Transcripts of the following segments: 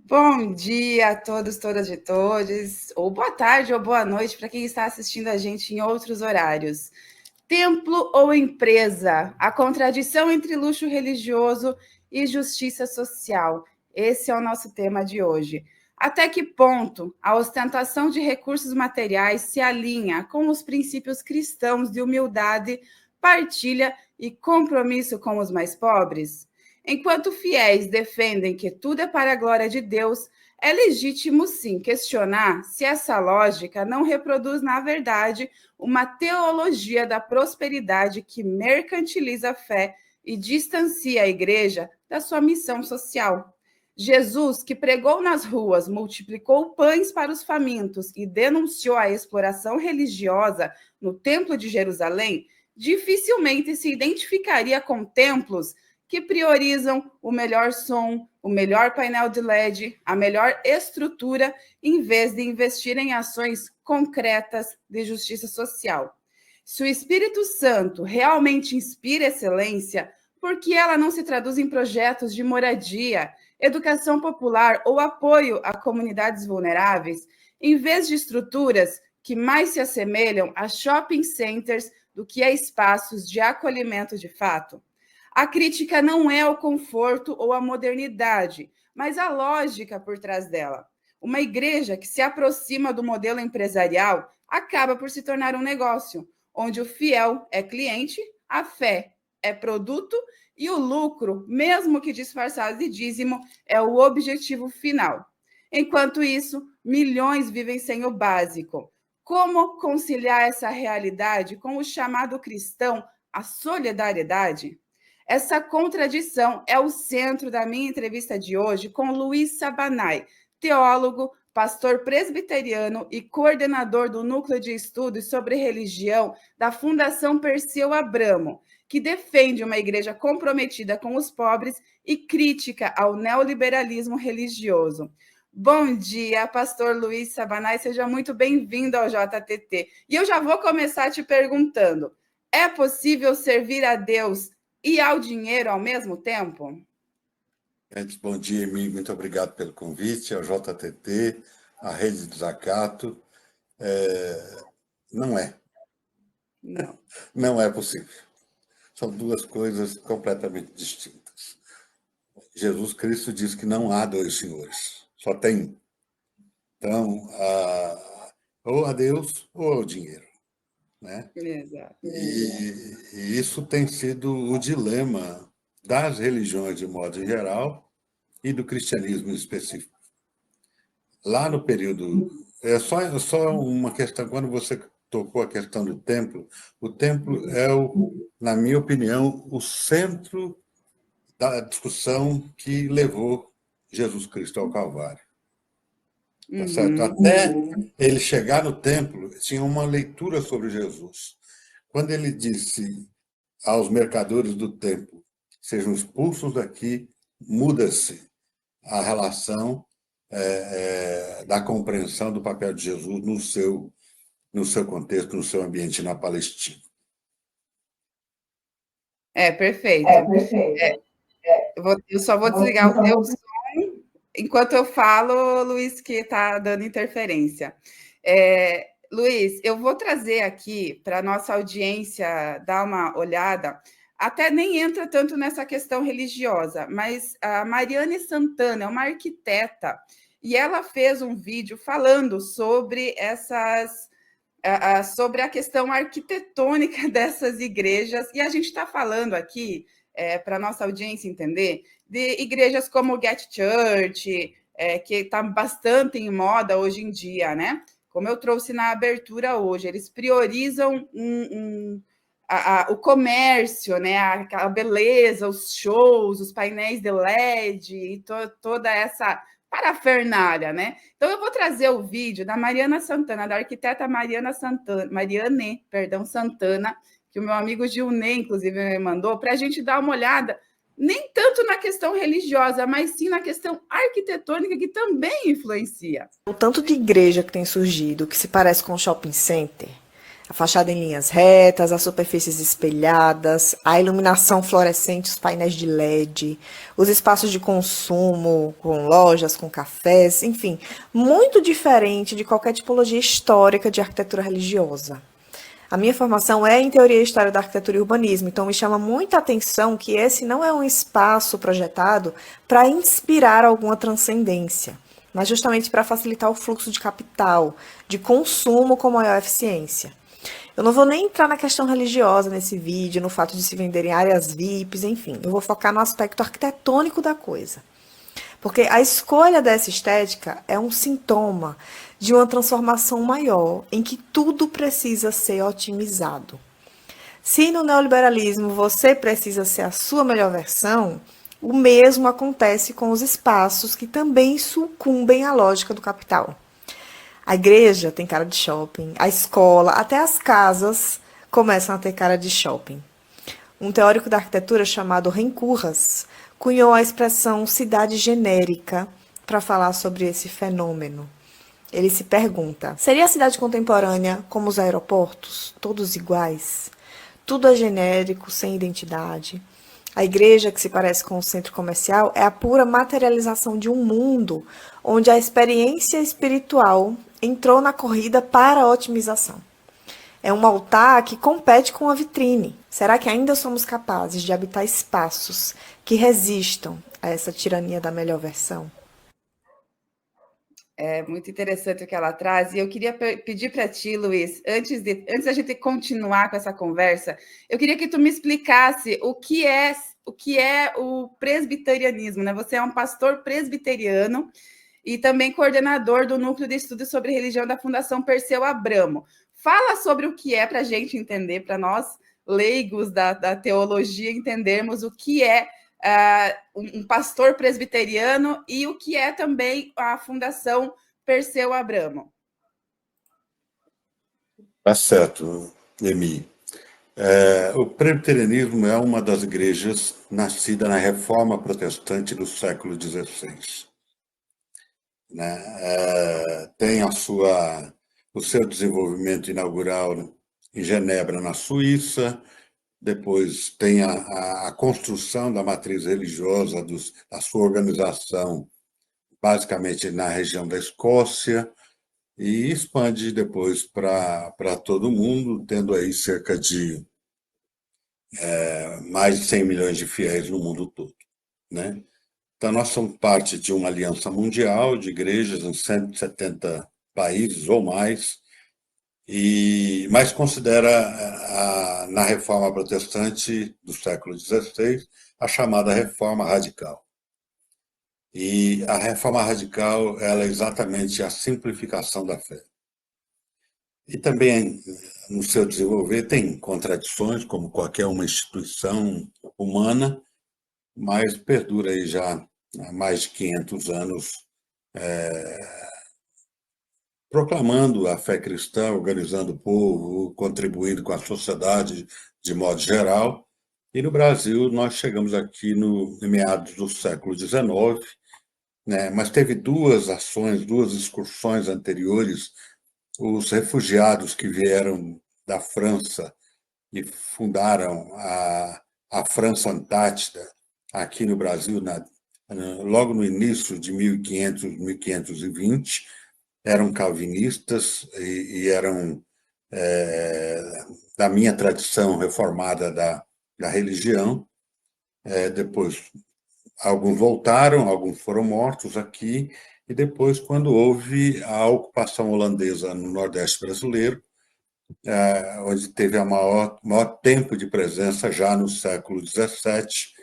Bom dia a todos, todas e todos, ou boa tarde ou boa noite para quem está assistindo a gente em outros horários. Templo ou empresa? A contradição entre luxo religioso e justiça social. Esse é o nosso tema de hoje. Até que ponto a ostentação de recursos materiais se alinha com os princípios cristãos de humildade, partilha e compromisso com os mais pobres? Enquanto fiéis defendem que tudo é para a glória de Deus, é legítimo sim questionar se essa lógica não reproduz, na verdade, uma teologia da prosperidade que mercantiliza a fé e distancia a igreja da sua missão social. Jesus, que pregou nas ruas, multiplicou pães para os famintos e denunciou a exploração religiosa no Templo de Jerusalém, dificilmente se identificaria com templos que priorizam o melhor som, o melhor painel de LED, a melhor estrutura, em vez de investir em ações concretas de justiça social. Se o Espírito Santo realmente inspira excelência, por que ela não se traduz em projetos de moradia, educação popular ou apoio a comunidades vulneráveis, em vez de estruturas que mais se assemelham a shopping centers do que a espaços de acolhimento de fato? A crítica não é o conforto ou a modernidade, mas a lógica por trás dela. Uma igreja que se aproxima do modelo empresarial acaba por se tornar um negócio, onde o fiel é cliente, a fé é produto e o lucro, mesmo que disfarçado de dízimo, é o objetivo final. Enquanto isso, milhões vivem sem o básico. Como conciliar essa realidade com o chamado cristão, a solidariedade? Essa contradição é o centro da minha entrevista de hoje com Luiz Sabanai, teólogo, pastor presbiteriano e coordenador do Núcleo de Estudos sobre Religião da Fundação Perseu Abramo, que defende uma igreja comprometida com os pobres e crítica ao neoliberalismo religioso. Bom dia, pastor Luiz Sabanai, seja muito bem-vindo ao JTT. E eu já vou começar te perguntando, é possível servir a Deus e ao dinheiro ao mesmo tempo? Antes, bom dia, Emílio. Muito obrigado pelo convite, ao JTT, à Rede do Zacato. Não é. Não. Não é possível. São duas coisas completamente distintas. Jesus Cristo diz que não há dois senhores, só tem um. Então, ou a Deus ou ao dinheiro, né? Exato. E isso tem sido o dilema das religiões de modo geral e do cristianismo em específico. Lá no período... É só uma questão, quando você tocou a questão do templo, o templo é, na minha opinião, o centro da discussão que levou Jesus Cristo ao Calvário. Tá certo? Até ele chegar no templo, tinha uma leitura sobre Jesus. Quando ele disse aos mercadores do templo, sejam expulsos daqui, muda-se a relação da compreensão do papel de Jesus no seu contexto, no seu ambiente na Palestina. Perfeito. Eu só vou desligar o teu som enquanto eu falo, Luiz, que está dando interferência. Luiz, eu vou trazer aqui para a nossa audiência dar uma olhada, até nem entra tanto nessa questão religiosa, mas a Mariane Santana é uma arquiteta, e ela fez um vídeo falando sobre sobre a questão arquitetônica dessas igrejas, e a gente está falando aqui, para a nossa audiência entender, de igrejas como o Get Church, que está bastante em moda hoje em dia, né? Como eu trouxe na abertura hoje, eles priorizam o comércio, né? A beleza, os shows, os painéis de LED e toda essa parafernália, né? Então, eu vou trazer o vídeo da Mariana Santana, da arquiteta Mariane Santana, que o meu amigo Gilney, inclusive, me mandou, para a gente dar uma olhada, nem tanto na questão religiosa, mas sim na questão arquitetônica, que também influencia. O tanto de igreja que tem surgido, que se parece com um shopping center, A fachada em linhas retas, as superfícies espelhadas, a iluminação fluorescente, os painéis de LED, os espaços de consumo, com lojas, com cafés, enfim, muito diferente de qualquer tipologia histórica de arquitetura religiosa. A minha formação é em teoria e história da arquitetura e urbanismo, então me chama muita atenção que esse não é um espaço projetado para inspirar alguma transcendência, mas justamente para facilitar o fluxo de capital, de consumo com maior eficiência. Eu não vou nem entrar na questão religiosa nesse vídeo, no fato de se venderem áreas VIPs, enfim. Eu vou focar no aspecto arquitetônico da coisa. Porque a escolha dessa estética é um sintoma de uma transformação maior, em que tudo precisa ser otimizado. Se no neoliberalismo você precisa ser a sua melhor versão, o mesmo acontece com os espaços que também sucumbem à lógica do capital. A igreja tem cara de shopping, a escola, até as casas começam a ter cara de shopping. Um teórico da arquitetura chamado Renkurras cunhou a expressão cidade genérica para falar sobre esse fenômeno. Ele se pergunta: seria a cidade contemporânea como os aeroportos, todos iguais? Tudo é genérico, sem identidade. A igreja, que se parece com o centro comercial, é a pura materialização de um mundo onde a experiência espiritual entrou na corrida para a otimização. É um altar que compete com a vitrine. Será que ainda somos capazes de habitar espaços que resistam a essa tirania da melhor versão? É muito interessante o que ela traz. E eu queria pedir para ti, Luiz, antes da gente continuar com essa conversa, eu queria que tu me explicasse o que é o presbiterianismo, né? Você é um pastor presbiteriano e também coordenador do Núcleo de Estudos sobre Religião da Fundação Perseu Abramo. Fala sobre o que é para a gente entender, para nós leigos da teologia entendermos o que é um pastor presbiteriano e o que é também a Fundação Perseu Abramo. Tá certo, Emi. O presbiterianismo é uma das igrejas nascida na Reforma Protestante do século XVI. Né? Tem o seu desenvolvimento inaugural em Genebra, na Suíça. Depois tem a construção da matriz religiosa, da sua organização, basicamente na região da Escócia, e expande depois para todo o mundo, tendo aí cerca de mais de 100 milhões de fiéis no mundo todo. Né? Então, nós somos parte de uma aliança mundial de igrejas em 170 países ou mais, mas considera na Reforma Protestante do século XVI a chamada Reforma Radical. E a Reforma Radical ela é exatamente a simplificação da fé. E também, no seu desenvolver, tem contradições, como qualquer uma instituição humana, mas perdura aí já há mais de 500 anos, proclamando a fé cristã, organizando o povo, contribuindo com a sociedade de modo geral. E no Brasil, nós chegamos aqui em meados do século XIX, né? Mas teve duas ações, duas excursões anteriores. Os refugiados que vieram da França e fundaram a França Antártida aqui no Brasil, logo no início de 1500, 1520, eram calvinistas e eram da minha tradição reformada da religião. Depois, alguns voltaram, alguns foram mortos aqui, e depois, quando houve a ocupação holandesa no Nordeste brasileiro, onde teve a maior tempo de presença já no século XVII,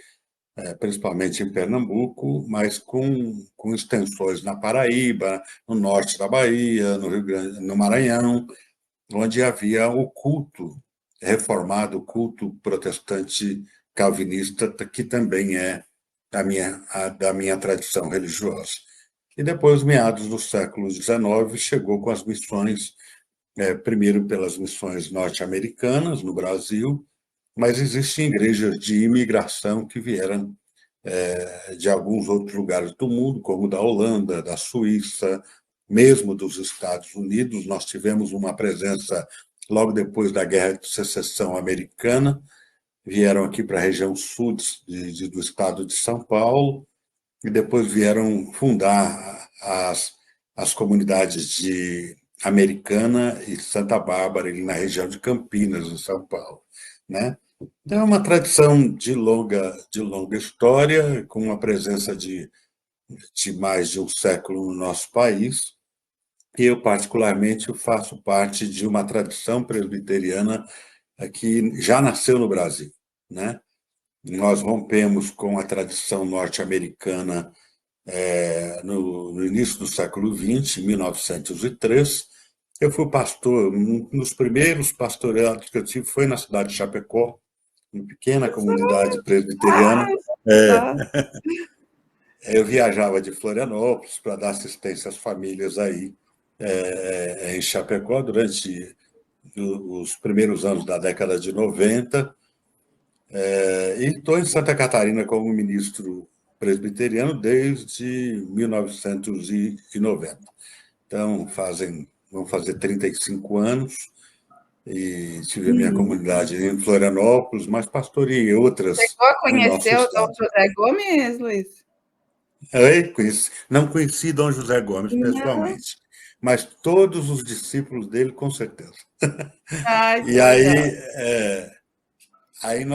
principalmente em Pernambuco, mas com extensões na Paraíba, no norte da Bahia, no Rio Grande, no Maranhão, onde havia o culto reformado, o culto protestante calvinista, que também é da minha tradição religiosa. E depois, meados do século XIX, chegou com as missões, primeiro pelas missões norte-americanas no Brasil, mas existem igrejas de imigração que vieram de alguns outros lugares do mundo, como da Holanda, da Suíça, mesmo dos Estados Unidos. Nós tivemos uma presença logo depois da Guerra de Secessão Americana, vieram aqui para a região sul do estado de São Paulo e depois vieram fundar as comunidades de Americana e Santa Bárbara, ali na região de Campinas, em São Paulo, né? Então, é uma tradição de longa história, com uma presença de mais de um século no nosso país. E eu, particularmente, faço parte de uma tradição presbiteriana que já nasceu no Brasil, né? Nós rompemos com a tradição norte-americana no início do século XX, em 1903. Eu fui pastor, um dos primeiros pastoreados que eu tive foi na cidade de Chapecó, uma pequena comunidade presbiteriana. Só. Eu viajava de Florianópolis para dar assistência às famílias aí em Chapecó durante os primeiros anos da década de 90. E estou em Santa Catarina como ministro presbiteriano desde 1990. Então, vão fazer 35 anos, e tive a minha comunidade em Florianópolis, mas pastoreei outras Chegou a no nosso conhecer o Dom estado. José Gomes, Luiz? Não conheci Dom José Gomes Não. pessoalmente, mas todos os discípulos dele, com certeza. Ai, que E legal. aí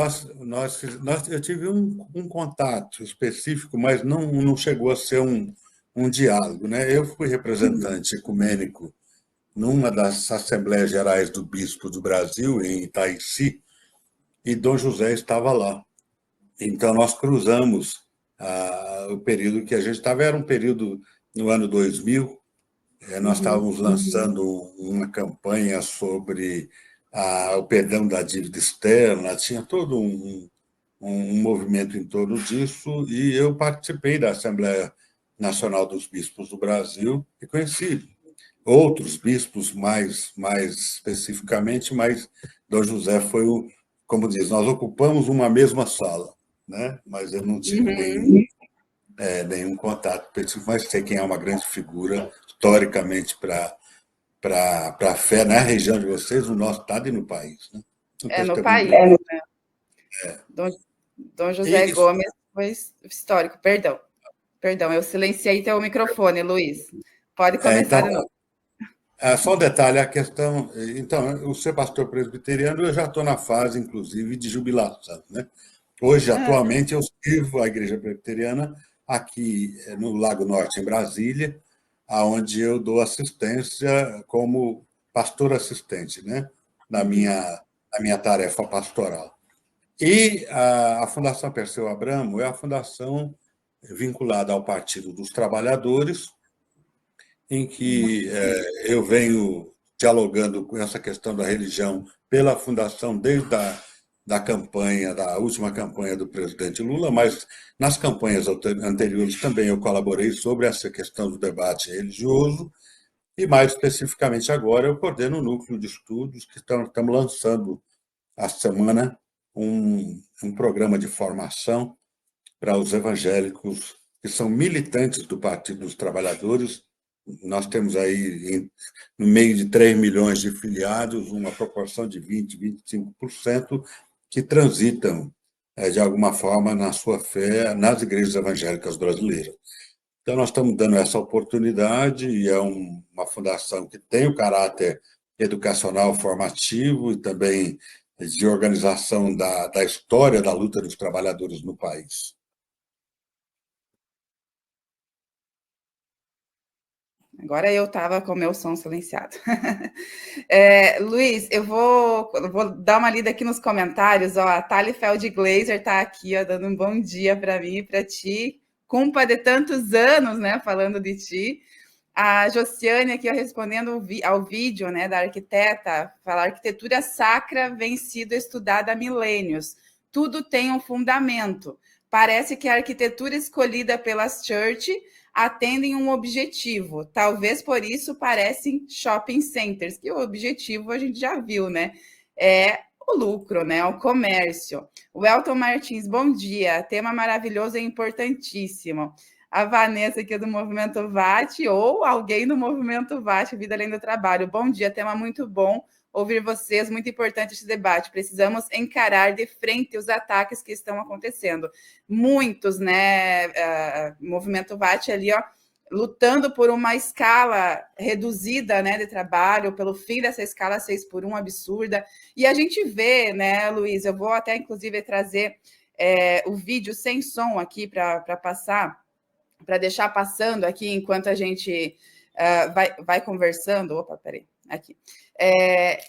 eu tive um contato específico, mas não chegou a ser um diálogo, né? Eu fui representante ecumênico numa das Assembleias Gerais do Bispo do Brasil, em Itaici, e Dom José estava lá. Então, nós cruzamos o período que a gente estava, era um período no ano 2000, nós estávamos lançando uma campanha sobre o perdão da dívida externa, tinha todo um movimento em torno disso, e eu participei da Assembleia Nacional dos Bispos do Brasil e conheci outros bispos mais especificamente, mas Dom José foi como diz, nós ocupamos uma mesma sala, né? Mas eu não tive nenhum contato específico, mas sei quem é uma grande figura historicamente para a fé na região de vocês, no nosso estado e no país, né? Um É no testemunho país. brilhante. Dom José E Gomes foi histórico. Perdão, eu silenciei teu microfone, Luiz. Pode começar então, de novo. só um detalhe, a questão. Então, o ser pastor presbiteriano, eu já estou na fase, inclusive, de jubilação, né? Hoje, atualmente, eu sirvo a Igreja Presbiteriana aqui no Lago Norte, em Brasília, aonde eu dou assistência como pastor assistente, né? Na minha tarefa pastoral. E a Fundação Perseu Abramo é a fundação vinculada ao Partido dos Trabalhadores, em que eu venho dialogando com essa questão da religião pela fundação desde da campanha, da última campanha do presidente Lula, mas nas campanhas anteriores também eu colaborei sobre essa questão do debate religioso, e mais especificamente agora eu coordeno um núcleo de estudos que estamos lançando a semana um programa de formação para os evangélicos que são militantes do Partido dos Trabalhadores. Nós temos aí, no meio de 3 milhões de filiados, uma proporção de 20%, 25% que transitam, de alguma forma, na sua fé, nas igrejas evangélicas brasileiras. Então, nós estamos dando essa oportunidade, e é uma fundação que tem o caráter educacional formativo e também de organização da história da luta dos trabalhadores no país. Agora eu estava com o meu som silenciado. Luiz, eu vou dar uma lida aqui nos comentários. Ó, a Thali Feld Glazer está aqui, ó, dando um bom dia para mim e para ti. Culpa de tantos anos, né? Falando de ti. A Josiane aqui, ó, respondendo ao vídeo, né, da arquiteta, fala: arquitetura sacra vem sido estudada há milênios. Tudo tem um fundamento. Parece que a arquitetura escolhida pelas church atendem um objetivo. Talvez por isso parecem shopping centers, que o objetivo a gente já viu, né? É o lucro, né? O comércio. O Elton Martins, bom dia. Tema maravilhoso e importantíssimo. A Vanessa aqui do Movimento VAT, ou alguém do Movimento VAT, Vida Além do Trabalho. Bom dia, tema muito bom. ouvir vocês, muito importante esse debate. Precisamos encarar de frente os ataques que estão acontecendo. Muitos, né? Movimento VAT ali, ó, lutando por uma escala reduzida, né, de trabalho, pelo fim dessa escala 6x1 absurda. E a gente vê, né, Luiz, eu vou até, inclusive, trazer o vídeo sem som aqui para passar, para deixar passando aqui enquanto a gente vai conversando. Opa, peraí, aqui.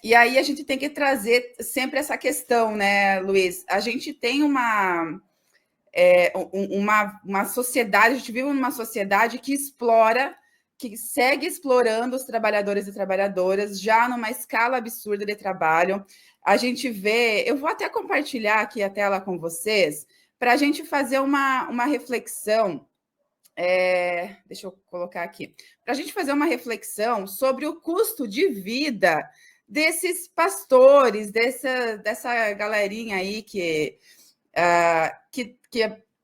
E aí a gente tem que trazer sempre essa questão, né, Luiz? A gente tem uma sociedade, a gente vive numa sociedade que explora, que segue explorando os trabalhadores e trabalhadoras, já numa escala absurda de trabalho. A gente vê, eu vou até compartilhar aqui a tela com vocês, para a gente fazer uma reflexão. Deixa eu colocar aqui, para a gente fazer uma reflexão sobre o custo de vida desses pastores, dessa galerinha aí que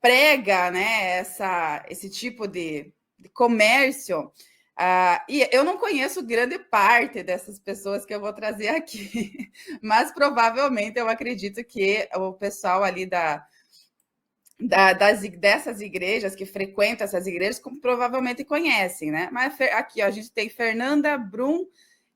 prega, né, esse tipo de comércio. E eu não conheço grande parte dessas pessoas que eu vou trazer aqui, mas provavelmente eu acredito que o pessoal ali dessas igrejas, que frequentam essas igrejas, provavelmente conhecem, né? Mas aqui, ó, a gente tem Fernanda Brum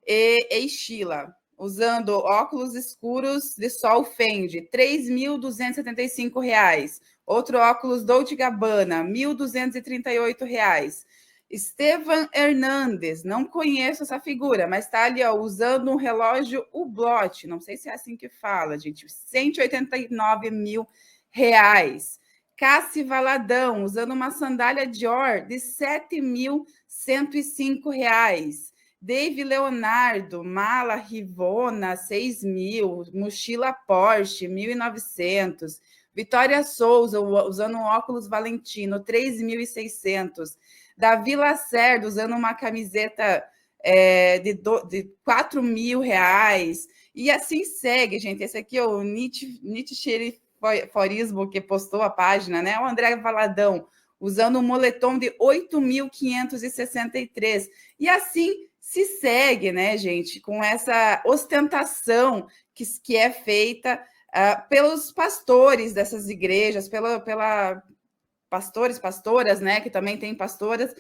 e Sheila, usando óculos escuros de sol Fendi, R$ 3.275. Outro óculos Dolce & Gabbana, R$ 1.238. Estevan Hernandes, não conheço essa figura, mas está ali, ó, usando um relógio Hublot, não sei se é assim que fala, gente, R$ 189 mil. Cassi Valadão, usando uma sandália Dior de R$ 7.105. Dave Leonardo, mala Rivona, 6.000, mochila Porsche, 1.900. Vitória Souza, usando um óculos Valentino, 3.600. Davi Lacerda, usando uma camiseta de R$ 4.000. E assim segue, gente. Esse aqui é o Nietzsche Xeriforismo, que postou a página, né? O André Valadão, usando um moletom de 8.563. E assim se segue, né, gente, com essa ostentação que é feita pelos pastores dessas igrejas, pela pastores, pastoras, né, que também tem pastoras,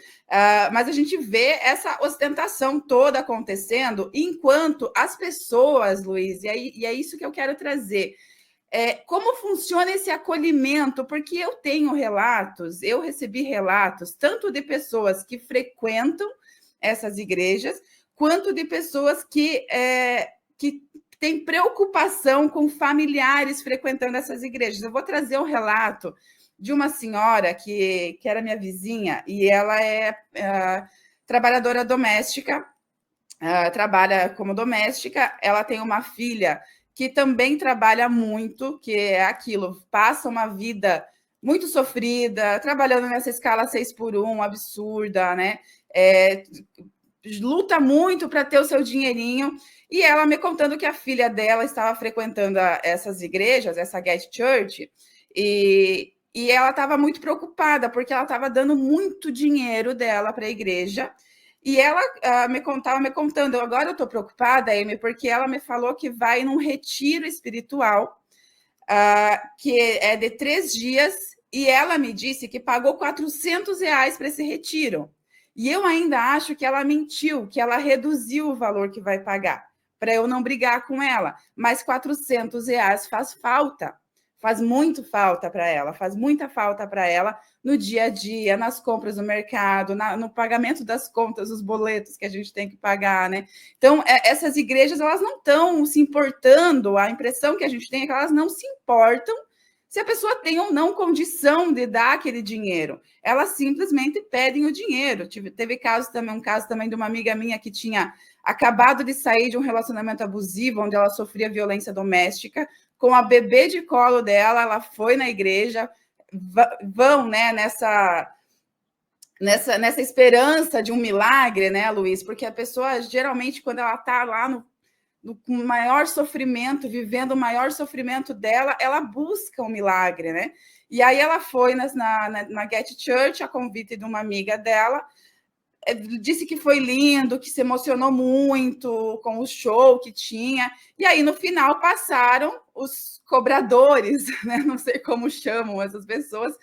mas a gente vê essa ostentação toda acontecendo, enquanto as pessoas, Luiz, e é isso que eu quero trazer, como funciona esse acolhimento, porque eu recebi relatos, tanto de pessoas que frequentam essas igrejas, quanto de pessoas que têm preocupação com familiares frequentando essas igrejas. Eu vou trazer um relato de uma senhora que era minha vizinha, e ela é trabalhadora doméstica, trabalha como doméstica, ela tem uma filha que também trabalha muito, que é aquilo, passa uma vida muito sofrida, trabalhando nessa escala 6x1, absurda, né? Luta muito para ter o seu dinheirinho, e ela me contando que a filha dela estava frequentando essas igrejas, essa Get Church, e ela estava muito preocupada, porque ela estava dando muito dinheiro dela para a igreja, e ela me contando, agora eu estou preocupada, Amy, porque ela me falou que vai num retiro espiritual, que é de 3 dias, e ela me disse que pagou R$400 para esse retiro. E eu ainda acho que ela mentiu, que ela reduziu o valor que vai pagar, para eu não brigar com ela. Mas R$400 faz falta, faz muito falta para ela, faz muita falta para ela no dia a dia, nas compras do mercado, no pagamento das contas, os boletos que a gente tem que pagar, né? Então, essas igrejas, elas não estão se importando, a impressão que a gente tem é que elas não se importam se a pessoa tem ou não condição de dar aquele dinheiro. Elas simplesmente pedem o dinheiro. Teve um caso também de uma amiga minha que tinha acabado de sair de um relacionamento abusivo, onde ela sofria violência doméstica, com a bebê de colo dela, ela foi na igreja, vão, né, nessa esperança de um milagre, né, Luiz? Porque a pessoa, geralmente, quando ela está lá no maior sofrimento, vivendo o maior sofrimento dela, ela busca um milagre, né? E aí ela foi na Get Church, a convite de uma amiga dela, disse que foi lindo, que se emocionou muito com o show que tinha. E aí, no final, passaram os cobradores, né? Não sei como chamam essas pessoas.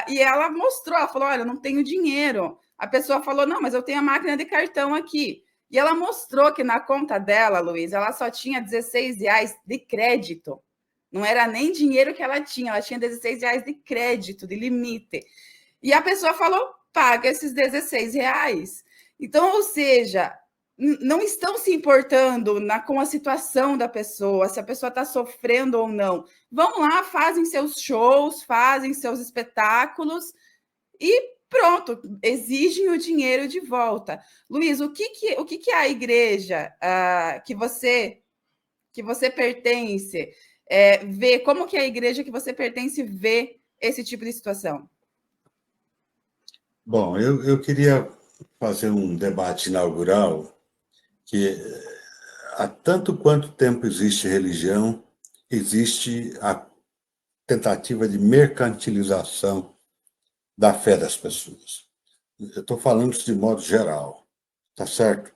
E ela mostrou, ela falou: olha, eu não tenho dinheiro. A pessoa falou: não, mas eu tenho a máquina de cartão aqui. E ela mostrou que na conta dela, Luiz, ela só tinha R$16 de crédito. Não era nem dinheiro que ela tinha R$16 de crédito, de limite. E a pessoa falou: paga esses R$16. Então, ou seja, não estão se importando com a situação da pessoa, se a pessoa está sofrendo ou não. Vão lá, fazem seus shows, fazem seus espetáculos e pronto, exigem o dinheiro de volta. Luiz, o que a igreja que você pertence vê? Como que a igreja que você pertence vê esse tipo de situação? Bom, eu queria fazer um debate inaugural que há tanto quanto tempo existe religião, existe a tentativa de mercantilização da fé das pessoas. Eu estou falando isso de modo geral, tá certo?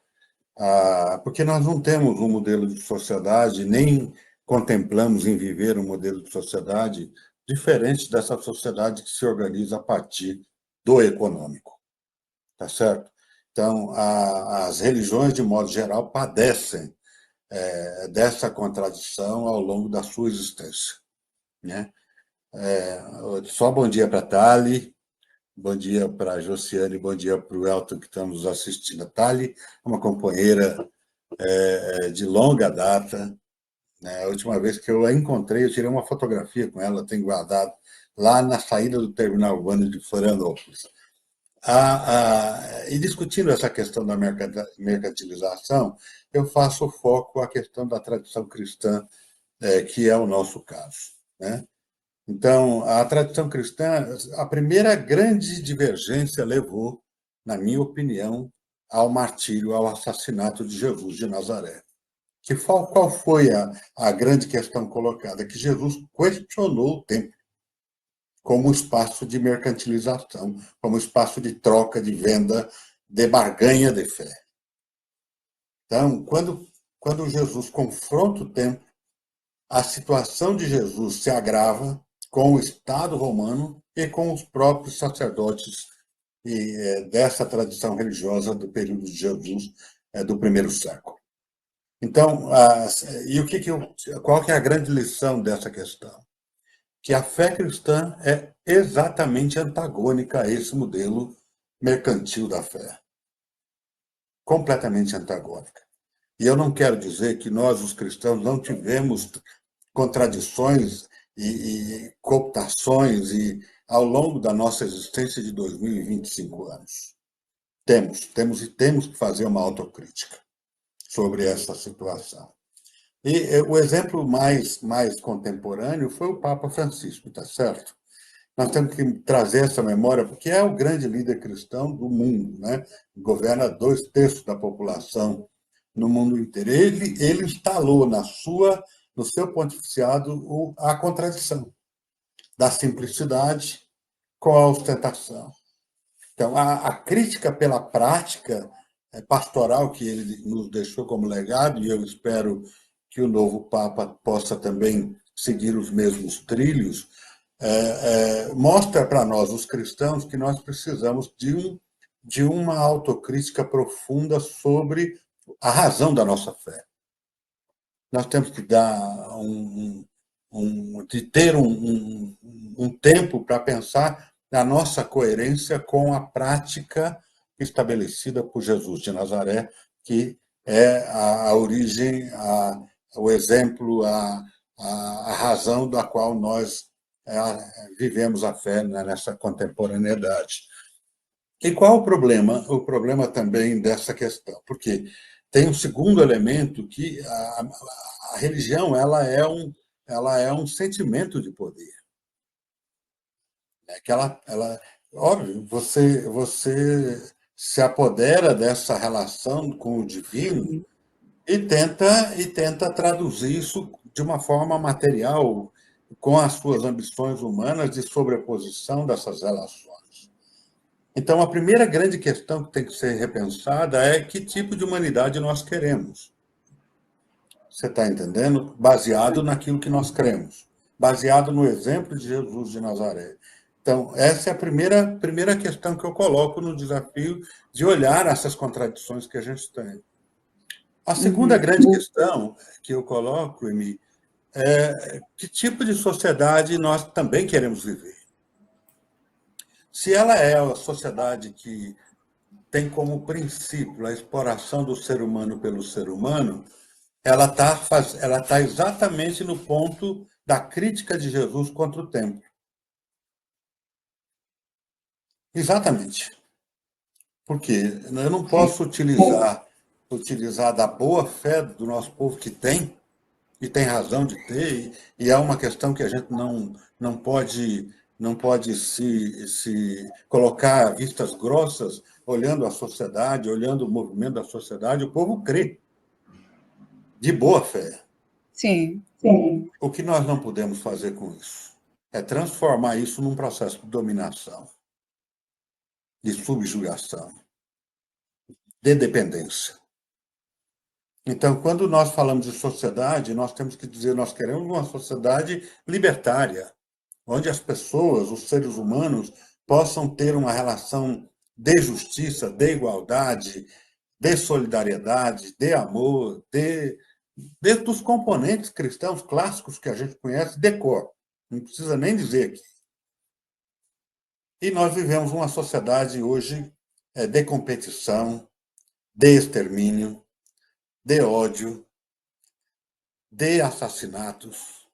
Porque nós não temos um modelo de sociedade, nem contemplamos em viver um modelo de sociedade diferente dessa sociedade que se organiza a partir do econômico, tá certo? Então, as religiões, de modo geral, padecem dessa contradição ao longo da sua existência, né? Só bom dia para a Thali, bom dia para a Josiane, bom dia para o Elton, que estamos assistindo. A Thali é uma companheira de longa data, né? A última vez que eu a encontrei, eu tirei uma fotografia com ela, tenho guardado lá na saída do terminal urbano de Florianópolis. E discutindo essa questão da mercantilização, eu faço foco à questão da tradição cristã, que é o nosso caso, né? Então, a tradição cristã, a primeira grande divergência levou, na minha opinião, ao martírio, ao assassinato de Jesus de Nazaré. Qual foi a grande questão colocada? Que Jesus questionou o templo como espaço de mercantilização, como espaço de troca, de venda, de barganha de fé. Então, quando Jesus confronta o templo, a situação de Jesus se agrava com o Estado romano e com os próprios sacerdotes dessa tradição religiosa do período de Jesus, do primeiro século. Então, qual que é a grande lição dessa questão? Que a fé cristã é exatamente antagônica a esse modelo mercantil da fé. Completamente antagônica. E eu não quero dizer que nós, os cristãos, não tivemos contradições e cooptações ao longo da nossa existência de 2025 anos. Temos que fazer uma autocrítica sobre essa situação. E o exemplo mais contemporâneo foi o Papa Francisco, tá certo? Nós temos que trazer essa memória, porque é o grande líder cristão do mundo, né? Governa 2/3 da população no mundo inteiro. Ele instalou no seu pontificado a contradição da simplicidade com a ostentação. Então, a crítica pela prática pastoral que ele nos deixou como legado, e eu espero que o novo Papa possa também seguir os mesmos trilhos, mostra para nós, os cristãos, que nós precisamos de uma autocrítica profunda sobre a razão da nossa fé. Nós temos que ter um tempo para pensar na nossa coerência com a prática estabelecida por Jesus de Nazaré, que é a origem, o exemplo, a razão da qual nós vivemos a fé nessa contemporaneidade. E qual o problema? O problema também dessa questão, porque tem um segundo elemento que a religião ela é um sentimento de poder. Que óbvio, você se apodera dessa relação com o divino e tenta traduzir isso de uma forma material, com as suas ambições humanas de sobreposição dessas relações. Então, a primeira grande questão que tem que ser repensada é que tipo de humanidade nós queremos. Você está entendendo? Baseado naquilo que nós cremos, baseado no exemplo de Jesus de Nazaré. Então, essa é a primeira questão que eu coloco no desafio de olhar essas contradições que a gente tem. A segunda grande questão que eu coloco, Emi, é que tipo de sociedade nós também queremos viver. Se ela é a sociedade que tem como princípio a exploração do ser humano pelo ser humano, ela tá exatamente no ponto da crítica de Jesus contra o templo. Exatamente. Porque eu não posso utilizar da boa fé do nosso povo que tem, e tem razão de ter, e é uma questão que a gente não pode se colocar a vistas grossas, olhando a sociedade, olhando o movimento da sociedade. O povo crê, de boa fé. Sim. O que nós não podemos fazer com isso é transformar isso num processo de dominação, de subjugação, de dependência. Então, quando nós falamos de sociedade, nós temos que dizer, nós queremos uma sociedade libertária, onde as pessoas, os seres humanos, possam ter uma relação de justiça, de igualdade, de solidariedade, de amor, dos componentes cristãos clássicos que a gente conhece de cor. Não precisa nem dizer aqui. E nós vivemos uma sociedade hoje de competição, de extermínio, de ódio, de assassinatos,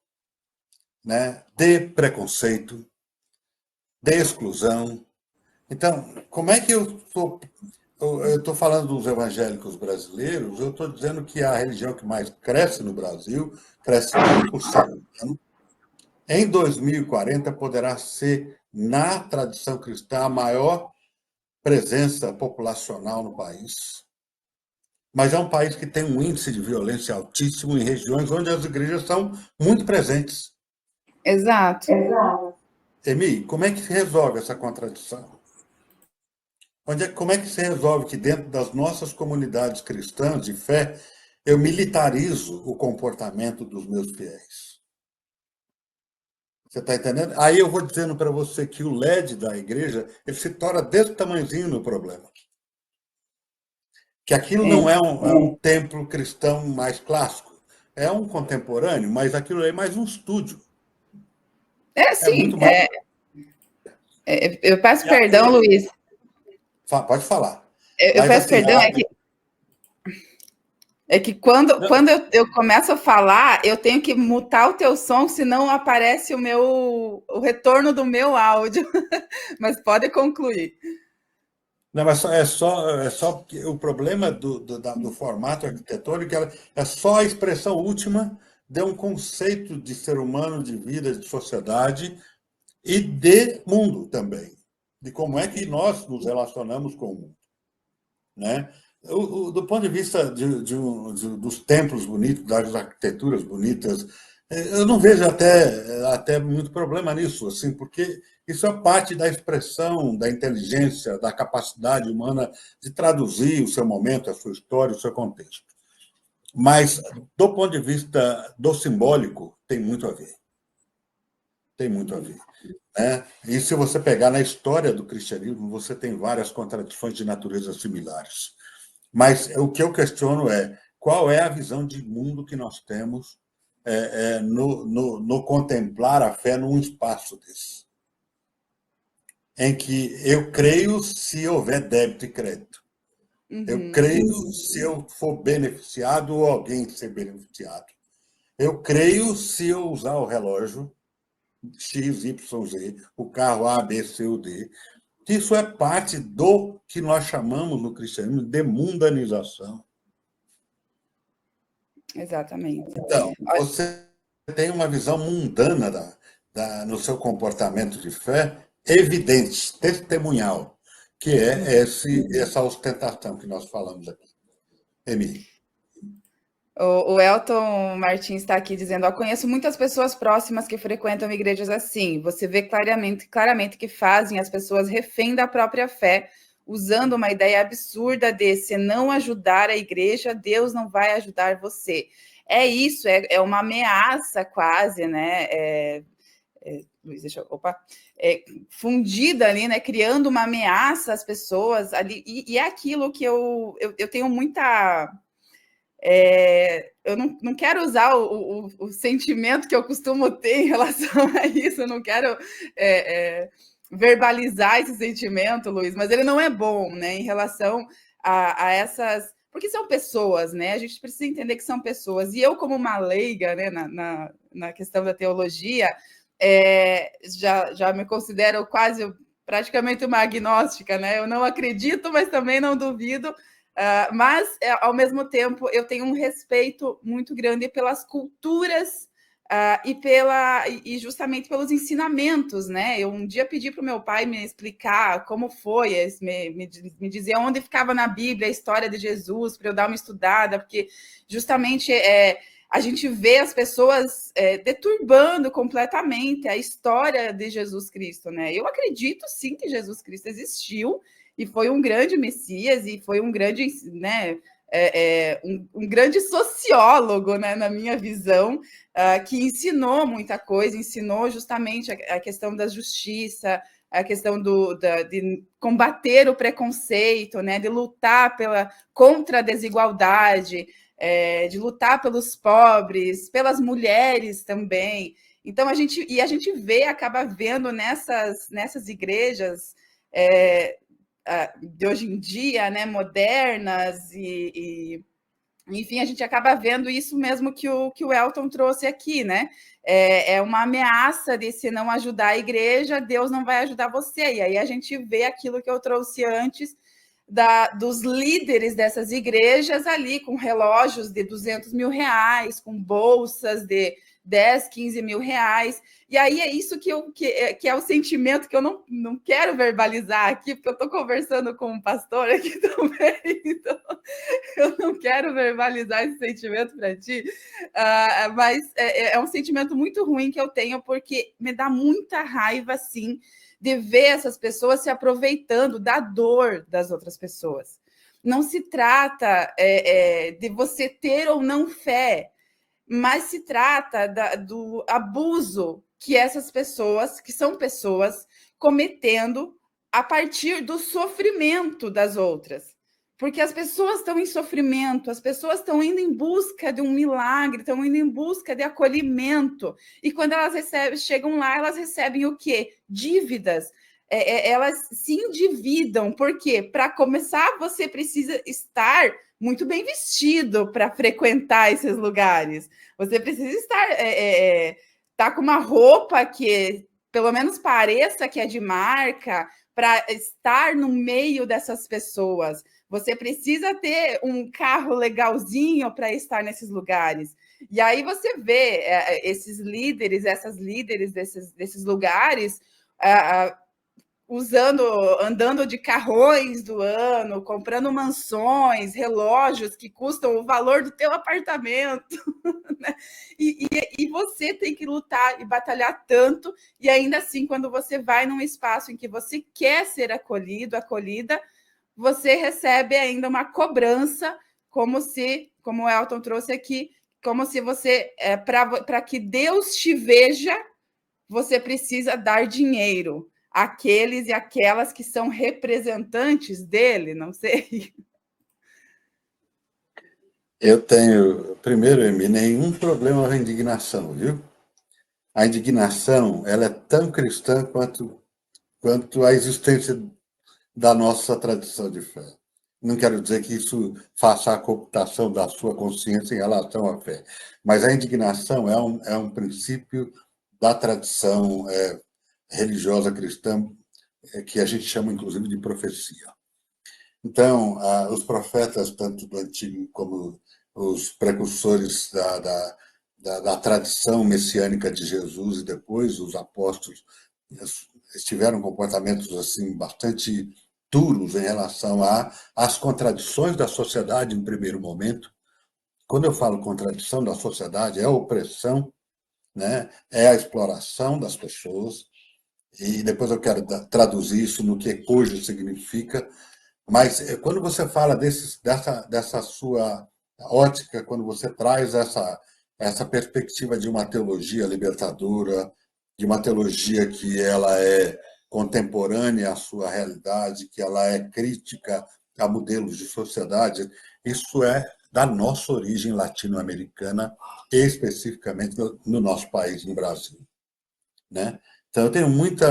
né, de preconceito, de exclusão. Então, como é que eu estou falando dos evangélicos brasileiros, eu estou dizendo que a religião que mais cresce no Brasil, cresce 1% ao ano. Em 2040, poderá ser, na tradição cristã, a maior presença populacional no país. Mas é um país que tem um índice de violência altíssimo em regiões onde as igrejas são muito presentes. Exato. Emi, como é que se resolve essa contradição? Como é que se resolve que dentro das nossas comunidades cristãs de fé, eu militarizo o comportamento dos meus fiéis? Você está entendendo? Aí eu vou dizendo para você que o LED da igreja ele se torna desse tamanhozinho no problema. Que aquilo não é um templo cristão mais clássico. É um contemporâneo, mas aquilo é mais um estúdio. É É sim. muito mais. Eu peço perdão, Luiz. Pode falar. Eu Mas, peço assim, perdão, é que quando eu começo a falar, eu tenho que mutar o teu som, senão aparece o retorno do meu áudio. Mas pode concluir. Não, mas é só porque o problema do formato arquitetônico é só a expressão última de um conceito de ser humano, de vida, de sociedade e de mundo também, de como é que nós nos relacionamos com o mundo, né? Do ponto de vista dos templos bonitos, das arquiteturas bonitas, eu não vejo até muito problema nisso, assim, porque isso é parte da expressão da inteligência, da capacidade humana de traduzir o seu momento, a sua história, o seu contexto. Mas, do ponto de vista do simbólico, tem muito a ver. Tem muito a ver. Né? E se você pegar na história do cristianismo, você tem várias contradições de natureza similares. Mas o que eu questiono é qual é a visão de mundo que nós temos no contemplar a fé num espaço desse, em que eu creio se houver débito e crédito. Eu creio se eu for beneficiado ou alguém ser beneficiado. Eu creio se eu usar o relógio X, Y, Z, o carro A, B, C ou D. Isso é parte do que nós chamamos no cristianismo de mundanização. Exatamente. Então, você tem uma visão mundana no seu comportamento de fé, evidente, testemunhal, que é essa ostentação que nós falamos aqui. Emi. O Elton Martins está aqui dizendo: eu conheço muitas pessoas próximas que frequentam igrejas assim. Você vê claramente que fazem as pessoas refém da própria fé, usando uma ideia absurda de se não ajudar a igreja, Deus não vai ajudar você. É isso, é uma ameaça quase, né? Luiz, fundida ali, né? Criando uma ameaça às pessoas ali, e é aquilo que eu tenho muita. Eu não quero usar o sentimento que eu costumo ter em relação a isso, eu não quero verbalizar esse sentimento, Luiz, mas ele não é bom, né, em relação a essas. Porque são pessoas, né? A gente precisa entender que são pessoas. E eu, como uma leiga, né, na questão da teologia, já me considero quase praticamente uma agnóstica, né? Eu não acredito, mas também não duvido. Mas, ao mesmo tempo, eu tenho um respeito muito grande pelas culturas e justamente pelos ensinamentos, né? Eu um dia pedi para o meu pai me explicar como foi, me dizer onde ficava na Bíblia a história de Jesus, para eu dar uma estudada, porque justamente a gente vê as pessoas deturbando completamente a história de Jesus Cristo, né? Eu acredito sim que Jesus Cristo existiu, e foi um grande Messias, e foi um grande, né, um grande sociólogo, né, na minha visão, que ensinou muita coisa, ensinou justamente a questão da justiça, a questão de combater o preconceito, né, de lutar contra a desigualdade, de lutar pelos pobres, pelas mulheres também. Então, a gente acaba vendo nessas igrejas de hoje em dia, né, modernas, enfim, a gente acaba vendo isso mesmo que o Elton trouxe aqui, né? É uma ameaça de se não ajudar a igreja, Deus não vai ajudar você. E aí a gente vê aquilo que eu trouxe antes, dos líderes dessas igrejas ali, com relógios de 200 mil reais, com bolsas de 10, 15 mil reais. E aí é isso que é o sentimento que eu não quero verbalizar aqui, porque eu estou conversando com um pastor aqui também, então eu não quero verbalizar esse sentimento para ti, mas é um sentimento muito ruim que eu tenho, porque me dá muita raiva, sim, de ver essas pessoas se aproveitando da dor das outras pessoas. Não se trata de você ter ou não fé, mas se trata do abuso que essas pessoas, que são pessoas, cometendo a partir do sofrimento das outras. Porque as pessoas estão em sofrimento, as pessoas estão indo em busca de um milagre, estão indo em busca de acolhimento. E quando elas chegam lá, elas recebem o quê? Dívidas. Elas se endividam. Por quê? Para começar, você precisa estar muito bem vestido para frequentar esses lugares. Você precisa estar tá com uma roupa que pelo menos pareça que é de marca para estar no meio dessas pessoas. Você precisa ter um carro legalzinho para estar nesses lugares. E aí você vê esses líderes, essas líderes desses lugares andando de carrões do ano, comprando mansões, relógios que custam o valor do teu apartamento, né? E você tem que lutar e batalhar tanto, e ainda assim, quando você vai num espaço em que você quer ser acolhido, acolhida, você recebe ainda uma cobrança, como o Elton trouxe aqui, como se você, para que Deus te veja, você precisa dar dinheiro àqueles e aquelas que são representantes dele, não sei. Eu tenho, primeiro, Emi, nenhum problema com a indignação, viu? A indignação, ela é tão cristã quanto a existência da nossa tradição de fé. Não quero dizer que isso faça a cooptação da sua consciência em relação à fé, mas a indignação é um princípio da tradição religiosa cristã, que a gente chama, inclusive, de profecia. Então, os profetas, tanto do Antigo como os precursores da tradição messiânica de Jesus e depois os apóstolos, tiveram comportamentos assim bastante duros em relação às contradições da sociedade em primeiro momento, Quando eu falo contradição da sociedade, é a opressão, né? É a exploração das pessoas, e depois eu quero traduzir isso no que hoje significa. Mas quando você fala dessa sua ótica, quando você traz essa perspectiva de uma teologia libertadora, de uma teologia que ela é contemporânea à sua realidade, que ela é crítica a modelos de sociedade, isso é da nossa origem latino-americana, especificamente no nosso país, no Brasil, né? Então eu tenho muito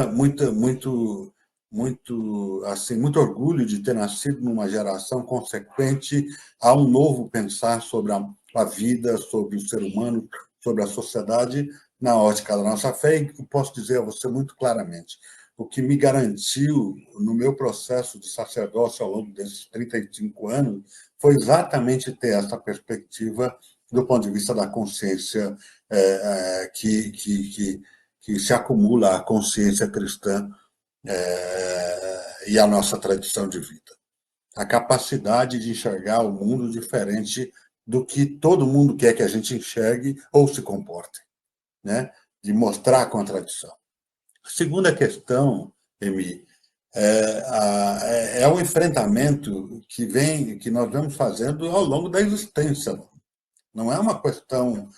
orgulho de ter nascido numa geração consequente a um novo pensar sobre a vida, sobre o ser humano, sobre a sociedade, na ótica da nossa fé. E posso dizer a você muito claramente, o que me garantiu no meu processo de sacerdócio ao longo desses 35 anos foi exatamente ter essa perspectiva do ponto de vista da consciência que se acumula à consciência cristã e à nossa tradição de vida. A capacidade de enxergar o mundo diferente do que todo mundo quer que a gente enxergue ou se comporte, né? De mostrar a contradição. A segunda questão, Emi, é o enfrentamento que nós vamos fazendo ao longo da existência. Não é uma questão.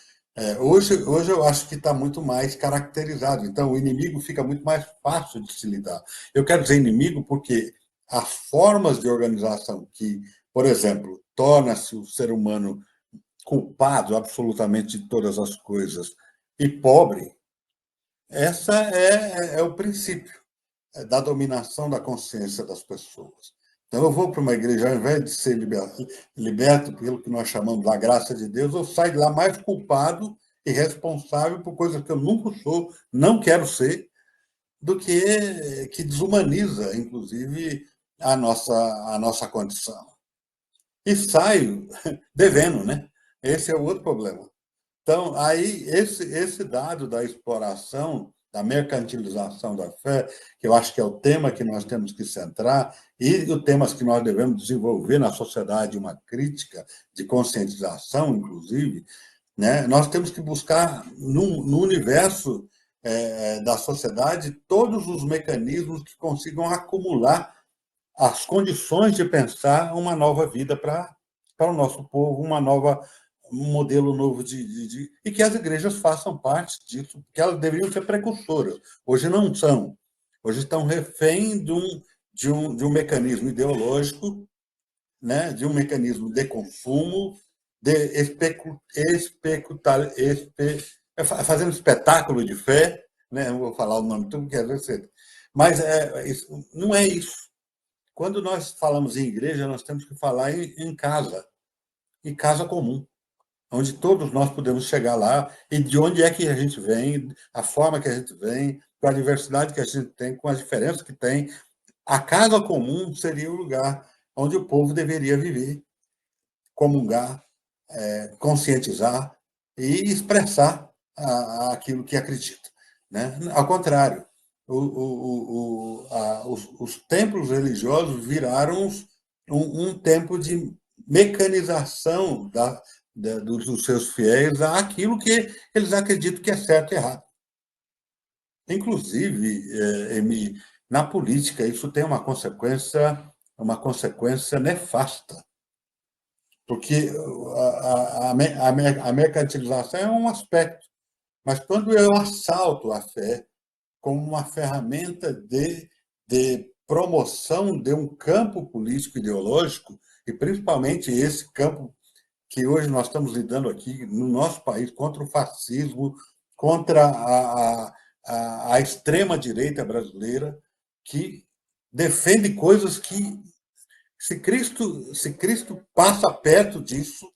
Hoje eu acho que está muito mais caracterizado, então o inimigo fica muito mais fácil de se lidar. Eu quero dizer inimigo porque as formas de organização que, por exemplo, torna-se o ser humano culpado absolutamente de todas as coisas e pobre, essa é o princípio da dominação da consciência das pessoas. Então, eu vou para uma igreja, ao invés de ser liberto pelo que nós chamamos da graça de Deus, eu saio de lá mais culpado e responsável por coisas que eu nunca sou, não quero ser, do que desumaniza, inclusive, a nossa condição. E saio devendo, né? Esse é o outro problema. Então, aí, esse dado da exploração, da mercantilização da fé, que eu acho que é o tema que nós temos que centrar, e o tema que nós devemos desenvolver na sociedade, uma crítica de conscientização, inclusive, né? Nós temos que buscar, no universo da sociedade, todos os mecanismos que consigam acumular as condições de pensar uma nova vida para o nosso povo, um modelo novo e que as igrejas façam parte disso, porque elas deveriam ser precursoras. Hoje não são. Hoje estão refém de um mecanismo ideológico, né? De um mecanismo de consumo, fazendo espetáculo de fé, né? Não vou falar o nome tudo, quer dizer, mas não é isso. Quando nós falamos em igreja, nós temos que falar em casa comum, onde todos nós podemos chegar lá e de onde é que a gente vem, a forma que a gente vem, com a diversidade que a gente tem, com as diferenças que tem. A casa comum seria o lugar onde o povo deveria viver, comungar, conscientizar e expressar aquilo que acredita, né? Ao contrário, os templos religiosos viraram um tempo de mecanização dos seus fiéis àquilo que eles acreditam que é certo e errado. Inclusive, Emi, na política, isso tem uma consequência nefasta, porque a mercantilização é um aspecto, mas quando eu assalto a fé como uma ferramenta de promoção de um campo político ideológico, e principalmente esse campo que hoje nós estamos lidando aqui no nosso país contra o fascismo, contra a extrema-direita brasileira, que defende coisas que, se Cristo passa perto disso,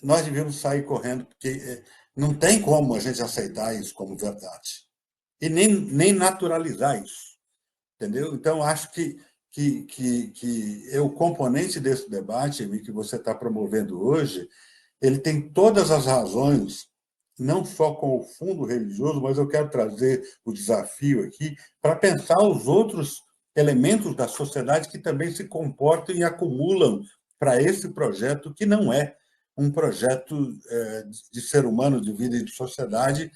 nós devemos sair correndo, porque não tem como a gente aceitar isso como verdade. E nem naturalizar isso. Entendeu? Então, acho que o componente desse debate que você está promovendo hoje, ele tem todas as razões, não só com o fundo religioso, mas eu quero trazer o desafio aqui para pensar os outros elementos da sociedade que também se comportam e acumulam para esse projeto que não é um projeto de ser humano, de vida e de sociedade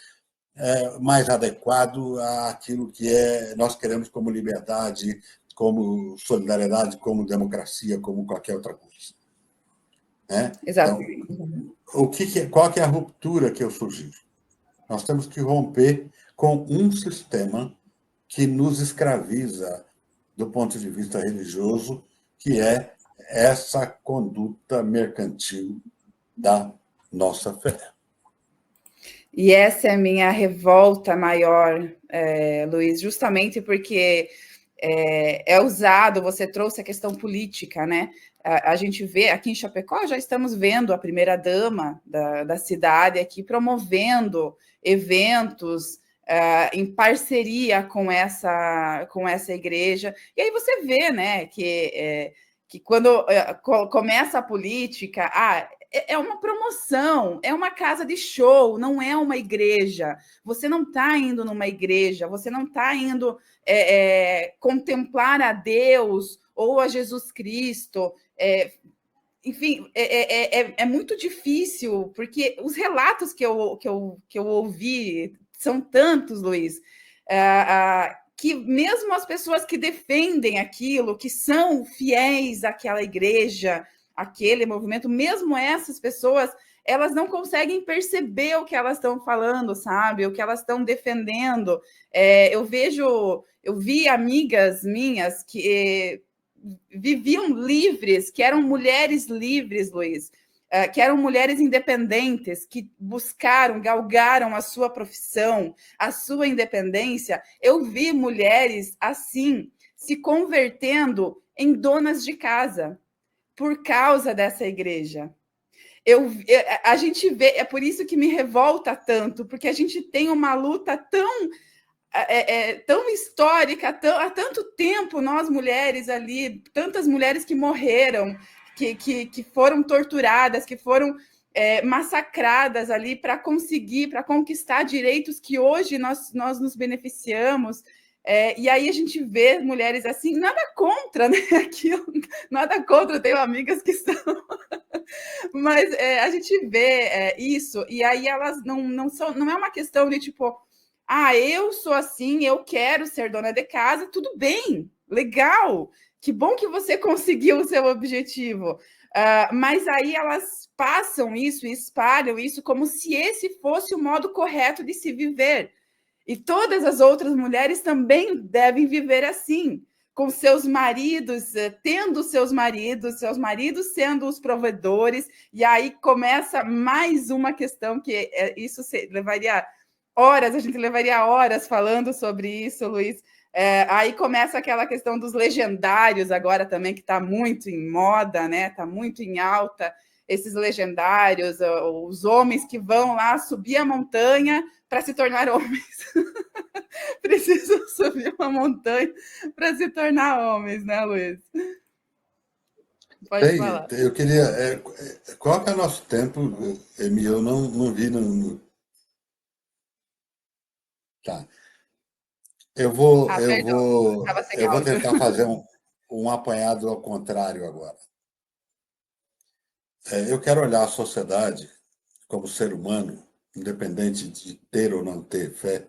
mais adequado àquilo que nós queremos como liberdade, como solidariedade, como democracia, como qualquer outra coisa. Né? Então, qual que é a ruptura que eu sugiro? Nós temos que romper com um sistema que nos escraviza do ponto de vista religioso, que é essa conduta mercantil da nossa fé. E essa é a minha revolta maior, Luiz, justamente porque é usado, você trouxe a questão política, né? A gente vê aqui em Chapecó, já estamos vendo a primeira-dama da cidade aqui promovendo eventos em parceria com essa igreja. E aí você vê, né, que quando começa a política, é uma promoção, é uma casa de show, não é uma igreja. Você não está indo numa igreja, você não está indo contemplar a Deus ou a Jesus Cristo. Enfim, é muito difícil, porque os relatos que eu ouvi são tantos, Luiz, que mesmo as pessoas que defendem aquilo, que são fiéis àquela igreja, aquele movimento, mesmo essas pessoas, elas não conseguem perceber o que elas estão falando, sabe? O que elas estão defendendo. Eu vi amigas minhas que viviam livres, que eram mulheres livres, Luiz, que eram mulheres independentes, que buscaram, galgaram a sua profissão, a sua independência. Eu vi mulheres assim se convertendo em donas de casa por causa dessa igreja. A gente vê, é por isso que me revolta tanto, porque a gente tem uma luta tão histórica, há tanto tempo nós mulheres ali, tantas mulheres que morreram, que foram torturadas, que foram massacradas ali para conquistar direitos que hoje nós nos beneficiamos. E aí a gente vê mulheres assim, nada contra, né? Aquilo, nada contra, eu tenho amigas que são, mas a gente vê isso, e aí elas não é uma questão de tipo, eu sou assim, eu quero ser dona de casa, tudo bem, legal, que bom que você conseguiu o seu objetivo. Mas aí elas passam isso e espalham isso como se esse fosse o modo correto de se viver. E todas as outras mulheres também devem viver assim, com seus maridos, tendo seus maridos sendo os provedores, e aí começa mais uma questão que isso levaria horas, a gente levaria horas falando sobre isso, Luiz. Aí começa aquela questão dos legendários agora também, que está muito em moda, né? Está muito em alta, esses legendários, os homens que vão lá subir a montanha para se tornar homens. Precisam subir uma montanha para se tornar homens, né, Luiz? Pode falar. Eu queria... qual que é o nosso tempo, Emi? Eu não vi no... Tá. Eu vou tentar fazer um apanhado ao contrário agora. Eu quero olhar a sociedade como ser humano, independente de ter ou não ter fé,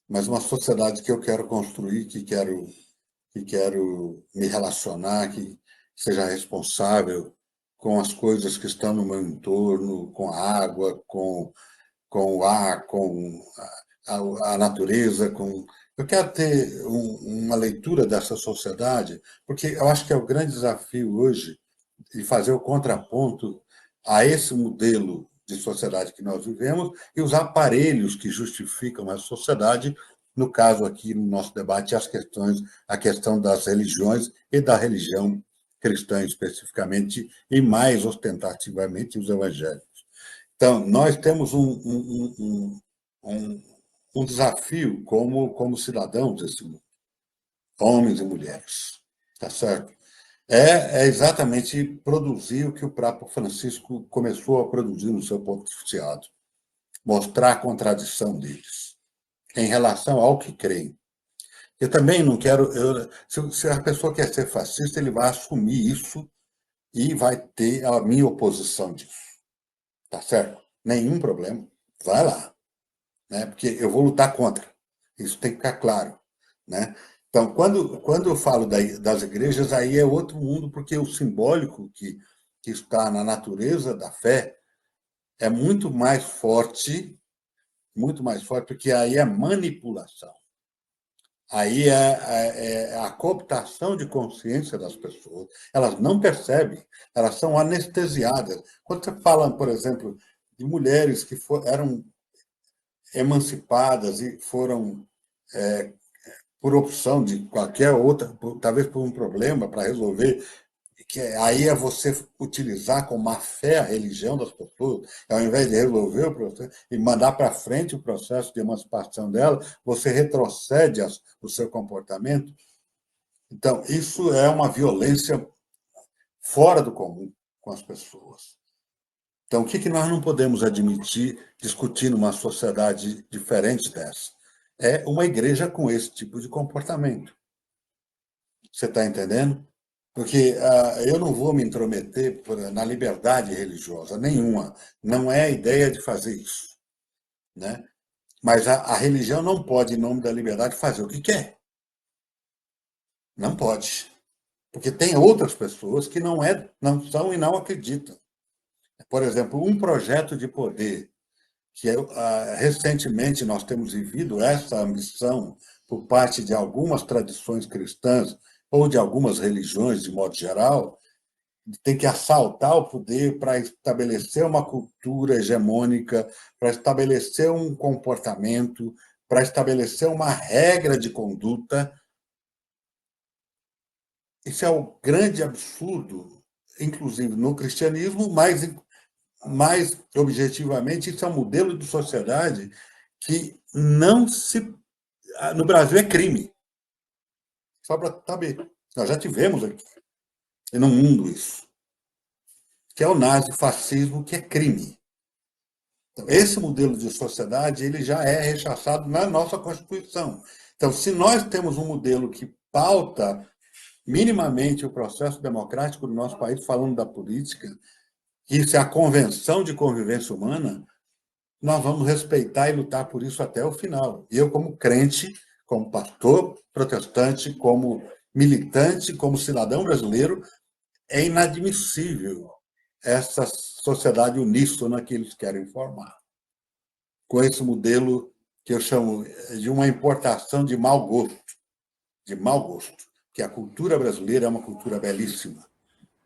mas uma sociedade que eu quero construir, que quero me relacionar, que seja responsável com as coisas que estão no meu entorno, com a água, com o ar, com a natureza, eu quero ter uma leitura dessa sociedade, porque eu acho que é o grande desafio hoje de fazer o contraponto a esse modelo de sociedade que nós vivemos e os aparelhos que justificam a sociedade, no caso aqui no nosso debate, a questão das religiões e da religião cristã especificamente, e mais ostentativamente os evangélicos. Então, nós temos um desafio como cidadãos desse mundo, homens e mulheres, tá certo? É exatamente produzir o que o Papa Francisco começou a produzir no seu pontificado, mostrar a contradição deles em relação ao que creem. Eu também não quero... se a pessoa quer ser fascista, ele vai assumir isso e vai ter a minha oposição disso. tá certo? Nenhum problema. Vai lá, né? Porque eu vou lutar contra. Isso tem que ficar claro, né? Então, quando eu falo das igrejas, aí é outro mundo, porque o simbólico que está na natureza da fé é muito mais forte, porque aí é manipulação. Aí é a cooptação de consciência das pessoas. Elas não percebem, elas são anestesiadas. Quando você fala, por exemplo, de mulheres que eram emancipadas e foram, por opção de qualquer outra, talvez por um problema para resolver, que aí é você utilizar com má fé a religião das pessoas, ao invés de resolver o processo e mandar para frente o processo de emancipação dela, você retrocede o seu comportamento. Então, isso é uma violência fora do comum com as pessoas. Então, o que nós não podemos admitir, discutir numa sociedade diferente dessa? É uma igreja com esse tipo de comportamento. Você está entendendo? Porque eu não vou me intrometer na liberdade religiosa nenhuma. Não é a ideia de fazer isso, né? Mas a religião não pode, em nome da liberdade, fazer o que quer. Não pode. Porque tem outras pessoas que não são e não acreditam. Por exemplo, um projeto de poder, que recentemente nós temos vivido essa ambição por parte de algumas tradições cristãs ou de algumas religiões, de modo geral, tem que assaltar o poder para estabelecer uma cultura hegemônica, para estabelecer um comportamento, para estabelecer uma regra de conduta. Isso é o grande absurdo, inclusive no cristianismo, mais objetivamente, isso é um modelo de sociedade que não se... No Brasil é crime. Só para saber. Nós já tivemos aqui, no mundo, isso. Que é o nazifascismo, que é crime. Então, esse modelo de sociedade ele já é rechaçado na nossa Constituição. Então, se nós temos um modelo que pauta minimamente o processo democrático do nosso país, falando da política, isso é a Convenção de Convivência Humana, nós vamos respeitar e lutar por isso até o final. Eu, como crente, como pastor protestante, como militante, como cidadão brasileiro, é inadmissível essa sociedade uníssona que eles querem formar, com esse modelo que eu chamo de uma importação de mau gosto, que a cultura brasileira é uma cultura belíssima.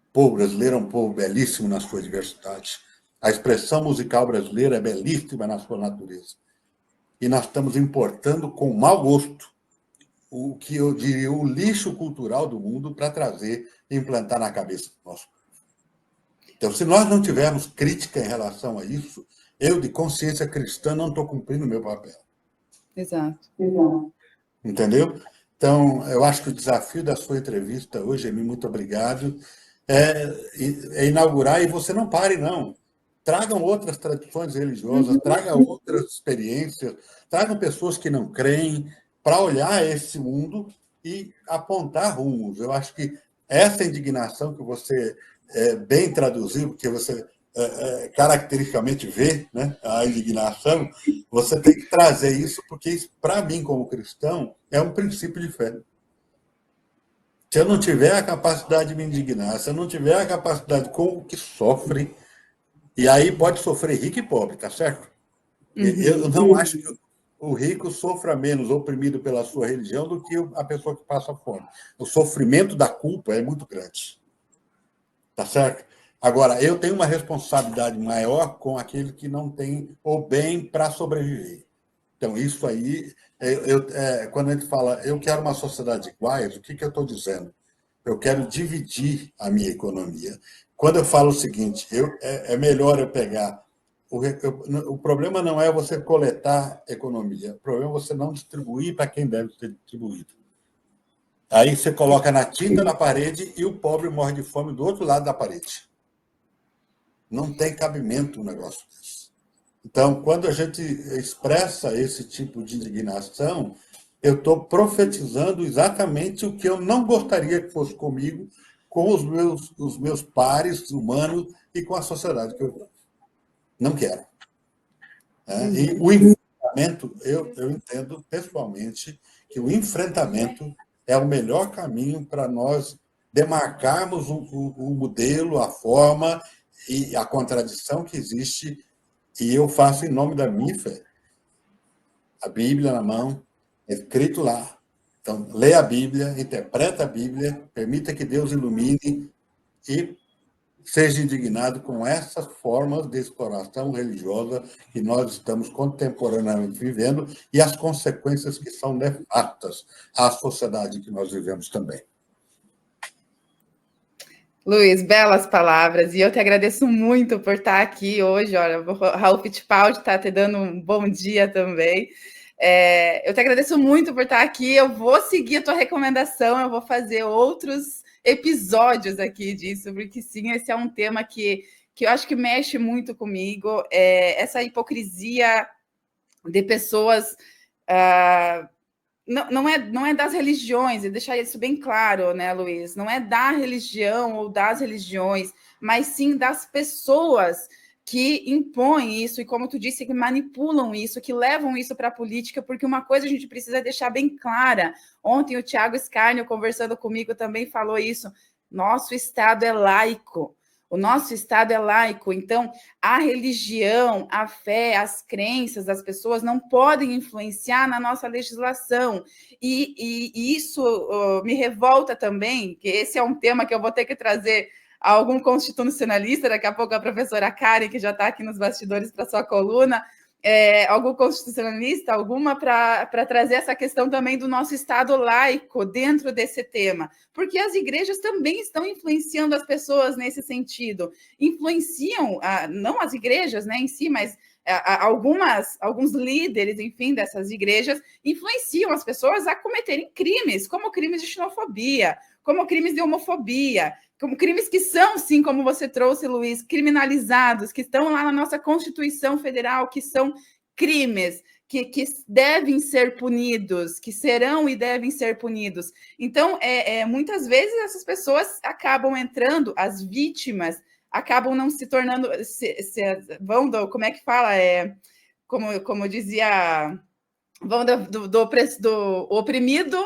O povo brasileiro é um povo belíssimo na sua diversidade. A expressão musical brasileira é belíssima na sua natureza. E nós estamos importando com mau gosto o que eu diria o lixo cultural do mundo para trazer e implantar na cabeça do nosso povo. Então, se nós não tivermos crítica em relação a isso, eu, de consciência cristã, não estou cumprindo o meu papel. Exato. Entendeu? Então, eu acho que o desafio da sua entrevista hoje, Emi, muito obrigado, é inaugurar, e você não pare, não. Tragam outras tradições religiosas, tragam outras experiências, tragam pessoas que não creem para olhar esse mundo e apontar rumos. Eu acho que essa indignação que você bem traduziu, porque você caracteristicamente vê, né, a indignação, você tem que trazer isso, porque isso, para mim, como cristão, é um princípio de fé. Se eu não tiver a capacidade de me indignar, se eu não tiver a capacidade com o que sofre, e aí pode sofrer rico e pobre, tá certo? Eu não acho que o rico sofra menos oprimido pela sua religião do que a pessoa que passa fome. O sofrimento da culpa é muito grande. Tá certo? Agora, eu tenho uma responsabilidade maior com aquele que não tem o bem para sobreviver. Então, isso aí, quando a gente fala, eu quero uma sociedade iguais, o que eu estou dizendo? Eu quero dividir a minha economia. Quando eu falo o seguinte, é melhor eu pegar... O problema não é você coletar economia, o problema é você não distribuir para quem deve ser distribuído. Aí você coloca na tinta da parede e o pobre morre de fome do outro lado da parede. Não tem cabimento um negócio desse. Então, quando a gente expressa esse tipo de indignação, eu estou profetizando exatamente o que eu não gostaria que fosse comigo, com os meus pares humanos e com a sociedade que eu vivo. não quero. Né? E o enfrentamento, eu entendo pessoalmente que o enfrentamento é o melhor caminho para nós demarcarmos o modelo, a forma e a contradição que existe, e eu faço em nome da minha fé. A Bíblia na mão, escrito lá. Então, lê a Bíblia, interpreta a Bíblia, permita que Deus ilumine e seja indignado com essas formas de exploração religiosa que nós estamos contemporaneamente vivendo e as consequências que são nefastas à sociedade que nós vivemos também. Luiz, belas palavras, e eu te agradeço muito por estar aqui hoje. Olha, o Raul Fittipaldi está te dando um bom dia também. Eu te agradeço muito por estar aqui. Eu vou seguir a tua recomendação, eu vou fazer outros episódios aqui disso, porque sim, esse é um tema que eu acho que mexe muito comigo. Essa hipocrisia de pessoas. Não é das religiões, e deixar isso bem claro, né, Luiz? Não é da religião ou das religiões, mas sim das pessoas que impõem isso e, como tu disse, que manipulam isso, que levam isso para a política, porque uma coisa a gente precisa deixar bem clara. Ontem o Tiago Scarnio, conversando comigo, também falou isso. Nosso Estado é laico. O nosso Estado é laico, então a religião, a fé, as crenças das pessoas não podem influenciar na nossa legislação. E isso me revolta também, que esse é um tema que eu vou ter que trazer a algum constitucionalista, daqui a pouco a professora Karen, que já está aqui nos bastidores para sua coluna, algum constitucionalista, alguma para trazer essa questão também do nosso Estado laico dentro desse tema, porque as igrejas também estão influenciando as pessoas nesse sentido, influenciam, não as igrejas, né, em si, mas alguns líderes, enfim, dessas igrejas, influenciam as pessoas a cometerem crimes, como crimes de xenofobia, como crimes de homofobia, como crimes que são, sim, como você trouxe, Luiz, criminalizados, que estão lá na nossa Constituição Federal, que são crimes que devem ser punidos, que serão e devem ser punidos. Então, muitas vezes essas pessoas acabam entrando, as vítimas acabam não se tornando, como é que fala? Como dizia, vão do oprimido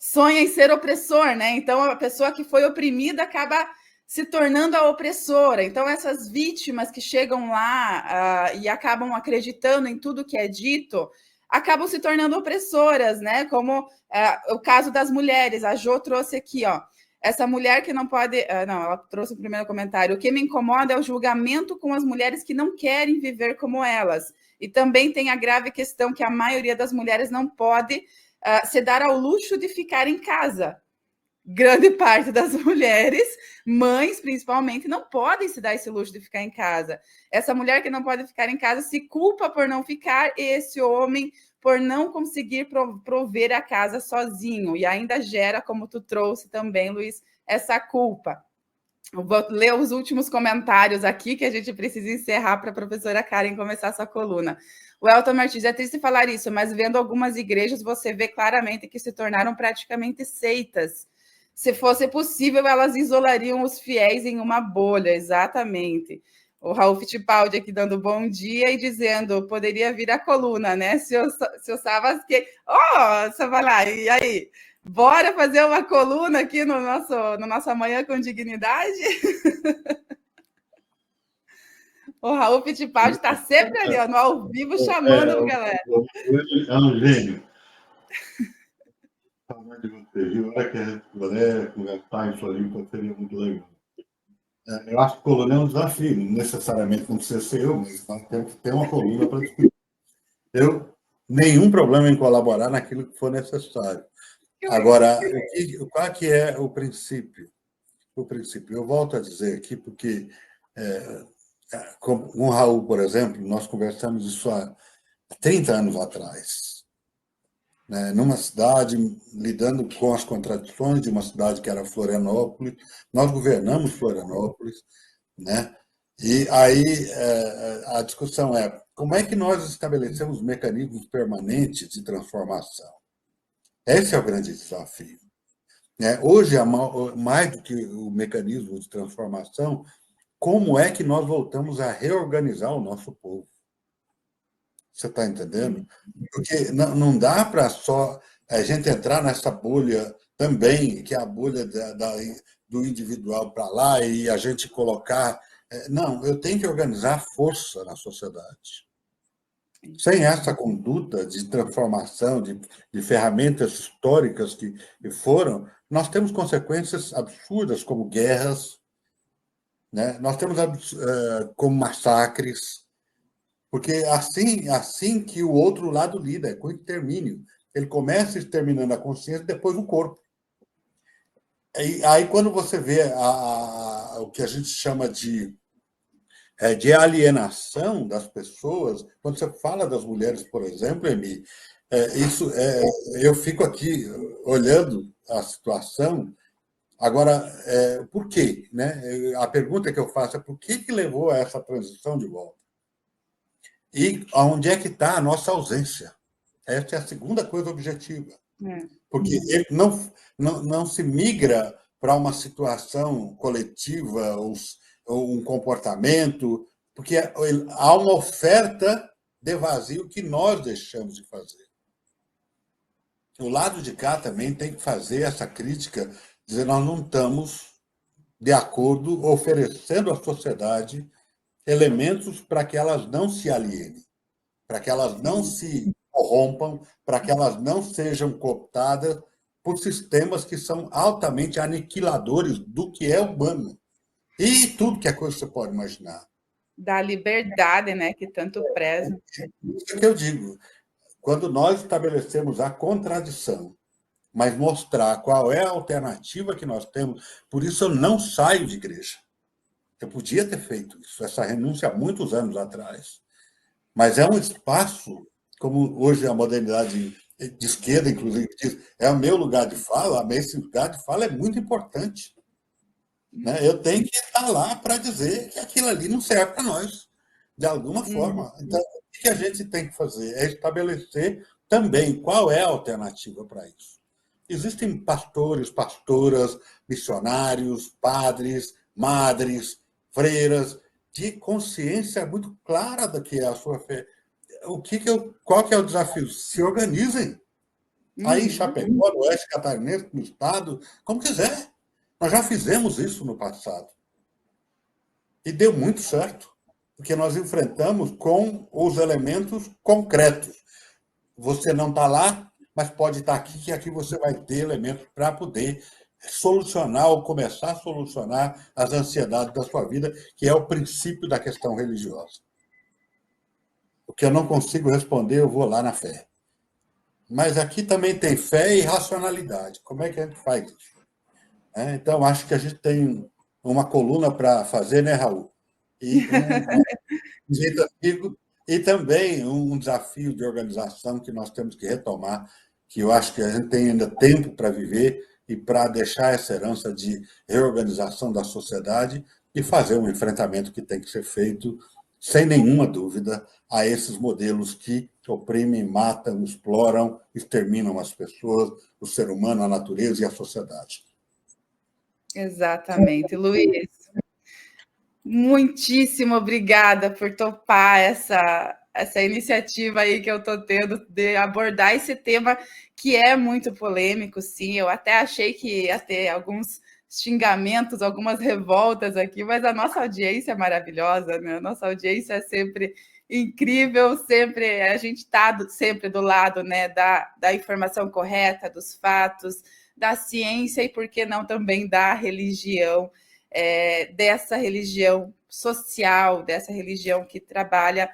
sonha em ser opressor, né? Então, a pessoa que foi oprimida acaba se tornando a opressora. Então, essas vítimas que chegam lá e acabam acreditando em tudo que é dito, acabam se tornando opressoras, né? Como o caso das mulheres. A Jo trouxe aqui, ó. Essa mulher que não pode... não, ela trouxe o primeiro comentário. O que me incomoda é o julgamento com as mulheres que não querem viver como elas. E também tem a grave questão que a maioria das mulheres não pode se dar ao luxo de ficar em casa. Grande parte das mulheres, mães principalmente, não podem se dar esse luxo de ficar em casa. Essa mulher que não pode ficar em casa se culpa por não ficar, e esse homem por não conseguir prover a casa sozinho. E ainda gera, como tu trouxe também, Luiz, essa culpa. Eu vou ler os últimos comentários aqui, que a gente precisa encerrar para a professora Karen começar sua coluna. O Elton Martins, é triste falar isso, mas vendo algumas igrejas, você vê claramente que se tornaram praticamente seitas. Se fosse possível, elas isolariam os fiéis em uma bolha, exatamente. O Raul Fittipaldi aqui dando bom dia e dizendo, poderia vir a coluna, né? Se eu Savas que... Oh, Savalá, e aí? Bora fazer uma coluna aqui no nossa Manhã com Dignidade? O Raul Fittipaldi está sempre ali, ó, no ao vivo, chamando a galera. É um gênio. Saudade de você, viu? Olha que a gente puder conversar em Floripa, seria muito legal. Eu acho que coluna é um desafio, necessariamente não precisa ser eu, mas nós temos que ter uma coluna para discutir. Nenhum problema em colaborar naquilo que for necessário. Agora, qual que é o princípio? O princípio, eu volto a dizer aqui, porque com o Raul, por exemplo, nós conversamos isso há 30 anos atrás, né? Numa cidade, lidando com as contradições de uma cidade que era Florianópolis, nós governamos Florianópolis, né? E aí a discussão é como é que nós estabelecemos mecanismos permanentes de transformação? Esse é o grande desafio. Hoje, mais do que o mecanismo de transformação, como é que nós voltamos a reorganizar o nosso povo. Você está entendendo? Porque não dá para só a gente entrar nessa bolha também, que é a bolha do individual para lá, e a gente colocar. Não, eu tenho que organizar força na sociedade. Sem essa conduta de transformação, de ferramentas históricas que foram, nós temos consequências absurdas, como guerras, né? Nós temos como massacres, porque assim que o outro lado lida, é com o extermínio. Ele começa exterminando a consciência, depois o corpo. Aí quando você vê o que a gente chama de alienação das pessoas, quando você fala das mulheres, por exemplo, Emi, eu fico aqui olhando a situação. Agora, por quê? Né? A pergunta que eu faço é por que levou a essa transição de volta? E onde é que está a nossa ausência? Essa é a segunda coisa objetiva. Porque ele não se migra para uma situação coletiva ou um comportamento, porque há uma oferta de vazio que nós deixamos de fazer. O lado de cá também tem que fazer essa crítica, dizer nós não estamos de acordo, oferecendo à sociedade elementos para que elas não se alienem, para que elas não se corrompam, para que elas não sejam cooptadas por sistemas que são altamente aniquiladores do que é humano. E tudo que é coisa que você pode imaginar. Da liberdade, né, que tanto preza. Isso que eu digo. Quando nós estabelecemos a contradição, mas mostrar qual é a alternativa que nós temos, por isso eu não saio de igreja. Eu podia ter feito isso, essa renúncia há muitos anos atrás. Mas é um espaço, como hoje a modernidade de esquerda, inclusive, diz, é o meu lugar de fala, mas esse lugar de fala é muito importante. Né? Eu tenho que estar lá para dizer que aquilo ali não serve para nós, de alguma forma. Então, o que a gente tem que fazer é estabelecer também qual é a alternativa para isso. Existem pastores, pastoras, missionários, padres, madres, freiras, de consciência muito clara do que é a sua fé. Qual que é o desafio? Se organizem. Aí em Chapecó, no Oeste Catarinense, no Estado, como quiser. Nós já fizemos isso no passado. E deu muito certo, porque nós enfrentamos com os elementos concretos. Você não está lá, mas pode estar aqui, que aqui você vai ter elementos para poder solucionar ou começar a solucionar as ansiedades da sua vida, que é o princípio da questão religiosa. O que eu não consigo responder, eu vou lá na fé. Mas aqui também tem fé e racionalidade. Como é que a gente faz isso? Então, acho que a gente tem uma coluna para fazer, né, Raul? E um desafio, e também um desafio de organização que nós temos que retomar, que eu acho que a gente tem ainda tempo para viver e para deixar essa herança de reorganização da sociedade e fazer um enfrentamento que tem que ser feito, sem nenhuma dúvida, a esses modelos que oprimem, matam, exploram, exterminam as pessoas, o ser humano, a natureza e a sociedade. Exatamente. Luiz, muitíssimo obrigada por topar essa iniciativa aí que eu estou tendo de abordar esse tema que é muito polêmico, sim. Eu até achei que ia ter alguns xingamentos, algumas revoltas aqui, mas a nossa audiência é maravilhosa, né? A nossa audiência é sempre incrível, sempre a gente está sempre do lado, né, da informação correta, dos fatos, da ciência e, por que não, também da religião, dessa religião social, dessa religião que trabalha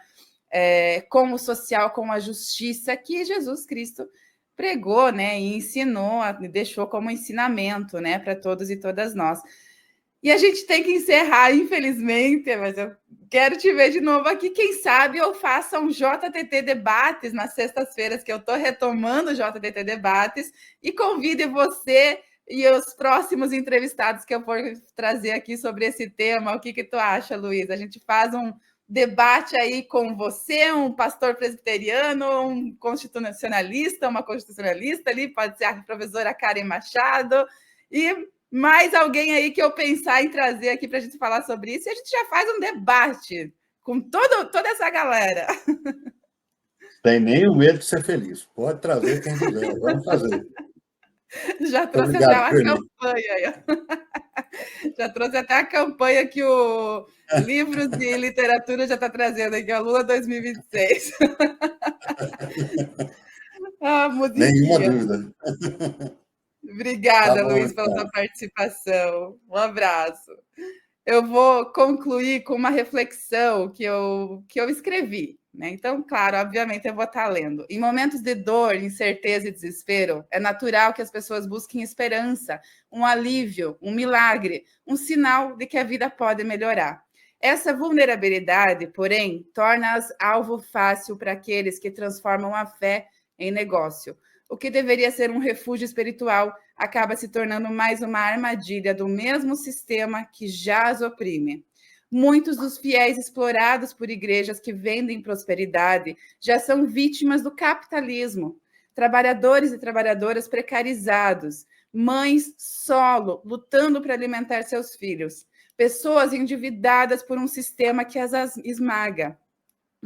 com o social, com a justiça, que Jesus Cristo pregou, né, e ensinou, deixou como ensinamento, né, para todos e todas nós. E a gente tem que encerrar, infelizmente, mas eu quero te ver de novo aqui. Quem sabe eu faça um JTT Debates nas sextas-feiras, que eu estou retomando o JTT Debates, e convide você e os próximos entrevistados que eu vou trazer aqui sobre esse tema. O que tu acha, Luiz? A gente faz um debate aí com você, um pastor presbiteriano, um constitucionalista, uma constitucionalista ali, pode ser a professora Karen Machado, e Mais alguém aí que eu pensar em trazer aqui para a gente falar sobre isso, e a gente já faz um debate com toda essa galera. Tem nenhum medo de ser feliz. Pode trazer quem quiser, vamos fazer. Já trouxe até uma campanha. Já trouxe até a campanha que o Livros e Literatura já está trazendo aqui, a Lula 2026. Ah, Nenhuma musiquinha. dúvida. Obrigada, Tá bom, Luiz, pela então. sua participação. Um abraço. Eu vou concluir com uma reflexão que eu escrevi, né? Então, claro, obviamente eu vou estar lendo. Em momentos de dor, incerteza e desespero, é natural que as pessoas busquem esperança, um alívio, um milagre, um sinal de que a vida pode melhorar. Essa vulnerabilidade, porém, torna-as alvo fácil para aqueles que transformam a fé em negócio. O que deveria ser um refúgio espiritual acaba se tornando mais uma armadilha do mesmo sistema que já as oprime. Muitos dos fiéis explorados por igrejas que vendem prosperidade já são vítimas do capitalismo. Trabalhadores e trabalhadoras precarizados, mães solo, lutando para alimentar seus filhos, pessoas endividadas por um sistema que as esmaga.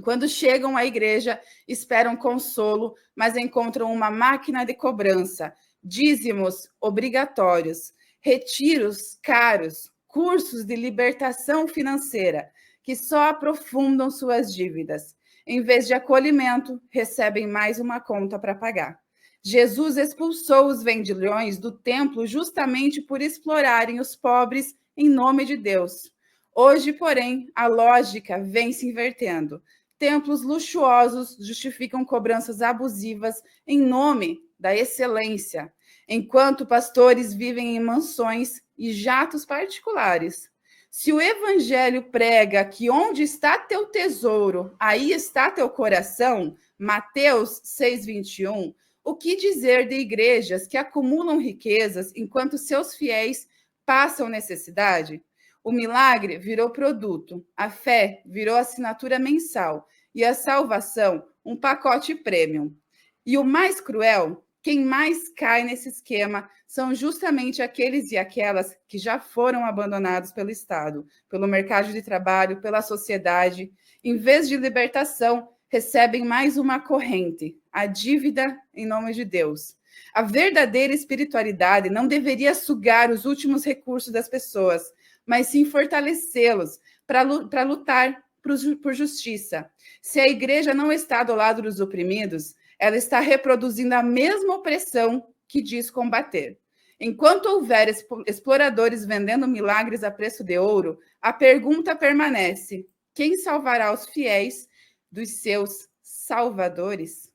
Quando chegam à igreja, esperam consolo, mas encontram uma máquina de cobrança, dízimos obrigatórios, retiros caros, cursos de libertação financeira, que só aprofundam suas dívidas. Em vez de acolhimento, recebem mais uma conta para pagar. Jesus expulsou os vendilhões do templo justamente por explorarem os pobres em nome de Deus. Hoje, porém, a lógica vem se invertendo. Templos luxuosos justificam cobranças abusivas em nome da excelência, enquanto pastores vivem em mansões e jatos particulares. Se o evangelho prega que onde está teu tesouro, aí está teu coração, Mateus 6:21, o que dizer de igrejas que acumulam riquezas enquanto seus fiéis passam necessidade? O milagre virou produto, a fé virou assinatura mensal e a salvação um pacote premium. E o mais cruel, quem mais cai nesse esquema são justamente aqueles e aquelas que já foram abandonados pelo Estado, pelo mercado de trabalho, pela sociedade. Em vez de libertação, recebem mais uma corrente, a dívida em nome de Deus. A verdadeira espiritualidade não deveria sugar os últimos recursos das pessoas, mas sim fortalecê-los para lutar por justiça. Se a igreja não está do lado dos oprimidos, ela está reproduzindo a mesma opressão que diz combater. Enquanto houver exploradores vendendo milagres a preço de ouro, a pergunta permanece: quem salvará os fiéis dos seus salvadores?